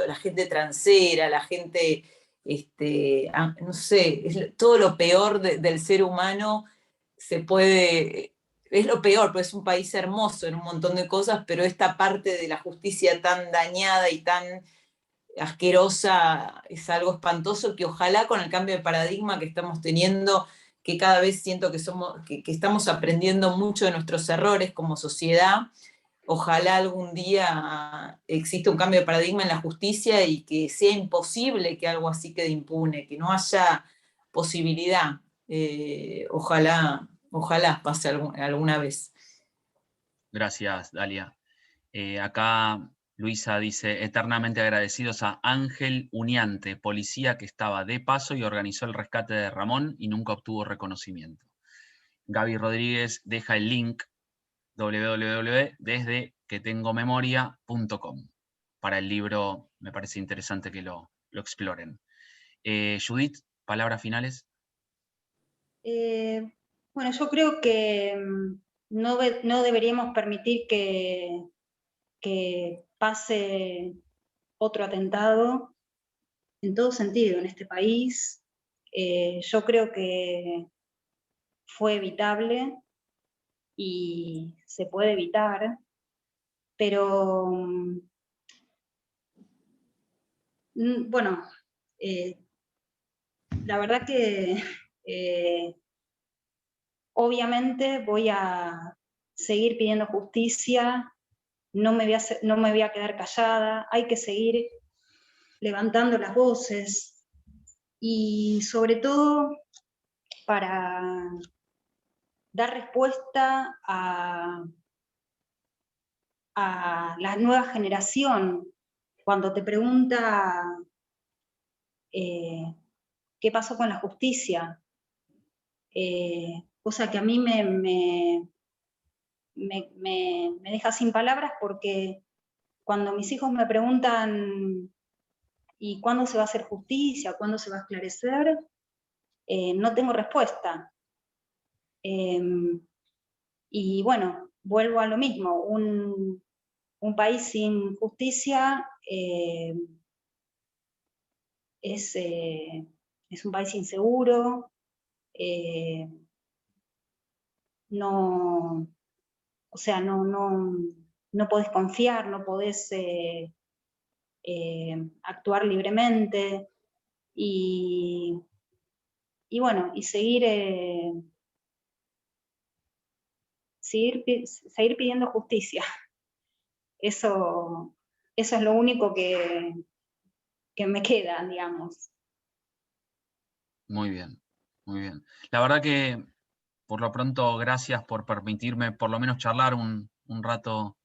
la gente transera, la gente, no sé, todo lo peor del ser humano es lo peor, pues es un país hermoso en un montón de cosas, pero esta parte de la justicia tan dañada y tan asquerosa es algo espantoso que ojalá con el cambio de paradigma que estamos teniendo, que cada vez siento que estamos aprendiendo mucho de nuestros errores como sociedad, ojalá algún día exista un cambio de paradigma en la justicia y que sea imposible que algo así quede impune, que no haya posibilidad. Ojalá pase alguna vez. Gracias, Dalia. Acá Luisa dice, eternamente agradecidos a Ángel Uniante, policía que estaba de paso y organizó el rescate de Ramón y nunca obtuvo reconocimiento. Gaby Rodríguez deja el link www.desdequetengomemoria.com para el libro, me parece interesante que lo exploren. Judith, palabras finales. Bueno, yo creo que no deberíamos permitir que pase otro atentado en todo sentido en este país. Yo creo que fue evitable y se puede evitar, pero bueno, la verdad que obviamente voy a seguir pidiendo justicia, no me voy a quedar callada, hay que seguir levantando las voces y sobre todo para dar respuesta a la nueva generación. Cuando te pregunta ¿qué pasó con la justicia? Cosa que a mí me deja sin palabras, porque cuando mis hijos me preguntan ¿y cuándo se va a hacer justicia? ¿Cuándo se va a esclarecer? No tengo respuesta. Y bueno, vuelvo a lo mismo, un país sin justicia es un país inseguro, no, o sea, no podés confiar, no podés actuar libremente, y bueno, y seguir pidiendo justicia. Eso es lo único que me queda, digamos. Muy bien, muy bien. La verdad que, por lo pronto, gracias por permitirme por lo menos charlar un rato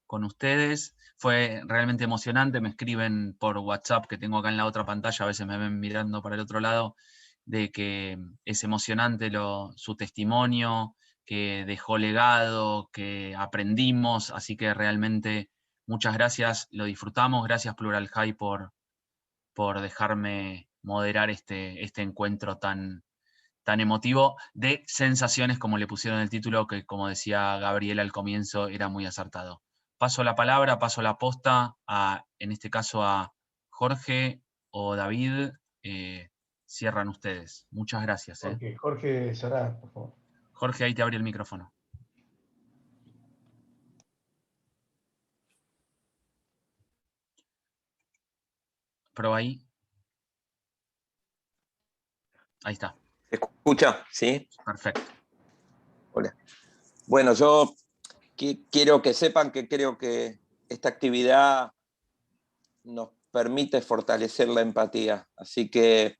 con ustedes. Fue realmente emocionante, me escriben por WhatsApp, que tengo acá en la otra pantalla, a veces me ven mirando para el otro lado, de que es emocionante su testimonio, que dejó legado, que aprendimos, así que realmente muchas gracias, lo disfrutamos. Gracias Plural High por dejarme moderar este encuentro tan emotivo de sensaciones, como le pusieron el título, que como decía Gabriela al comienzo, era muy acertado. Paso la palabra, paso la posta, en este caso a Jorge o David. Cierran ustedes. Muchas gracias. Jorge Sará, por favor. Jorge, ahí te abre el micrófono. Prueba ahí. Ahí está. ¿Se escucha? ¿Sí? Perfecto. Hola. Bueno, yo quiero que sepan que creo que esta actividad nos permite fortalecer la empatía. Así que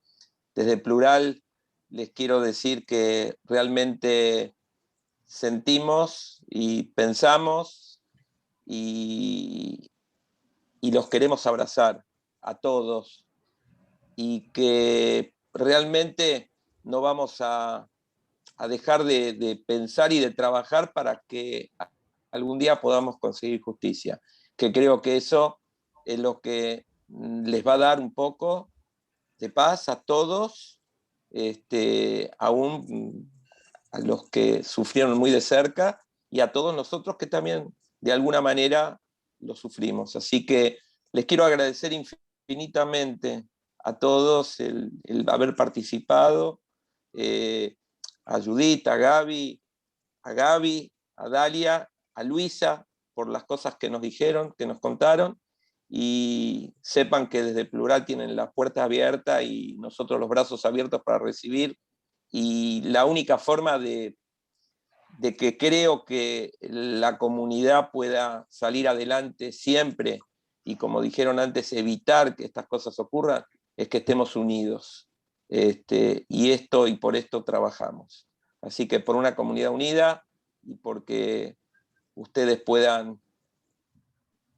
desde Plural les quiero decir que realmente sentimos y pensamos y los queremos abrazar a todos, y que realmente no vamos a dejar de pensar y de trabajar para que algún día podamos conseguir justicia, que creo que eso es lo que les va a dar un poco de paz a todos, aún a los que sufrieron muy de cerca, y a todos nosotros que también de alguna manera lo sufrimos. Así que les quiero agradecer infinitamente a todos el haber participado, a Judith, a Gaby, a Dalia, a Luisa, por las cosas que nos dijeron, que nos contaron, y sepan que desde Plural tienen la puerta abierta y nosotros los brazos abiertos para recibir, y la única forma de que creo que la comunidad pueda salir adelante siempre, y como dijeron antes, evitar que estas cosas ocurran, es que estemos unidos. Y por esto trabajamos. Así que por una comunidad unida, y porque ustedes puedan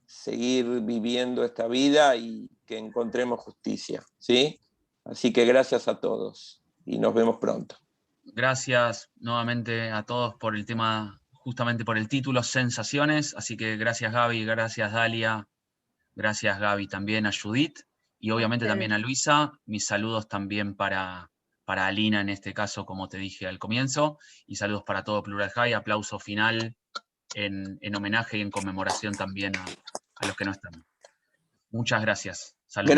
seguir viviendo esta vida y que encontremos justicia, ¿sí? Así que gracias a todos y nos vemos pronto. Gracias nuevamente a todos por el tema, justamente por el título, Sensaciones. Así que gracias Gaby, gracias Dalia, gracias Gaby también, a Judith, y obviamente también a Luisa. Mis saludos también para Alina en este caso, como te dije al comienzo, y saludos para todo Plural High. Aplauso final en homenaje y en conmemoración también a los que no están. Muchas gracias. Saludos.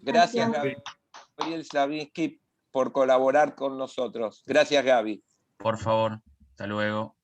Gracias Gabriel Slavinsky por colaborar con nosotros. Gracias Gaby. Por favor, hasta luego.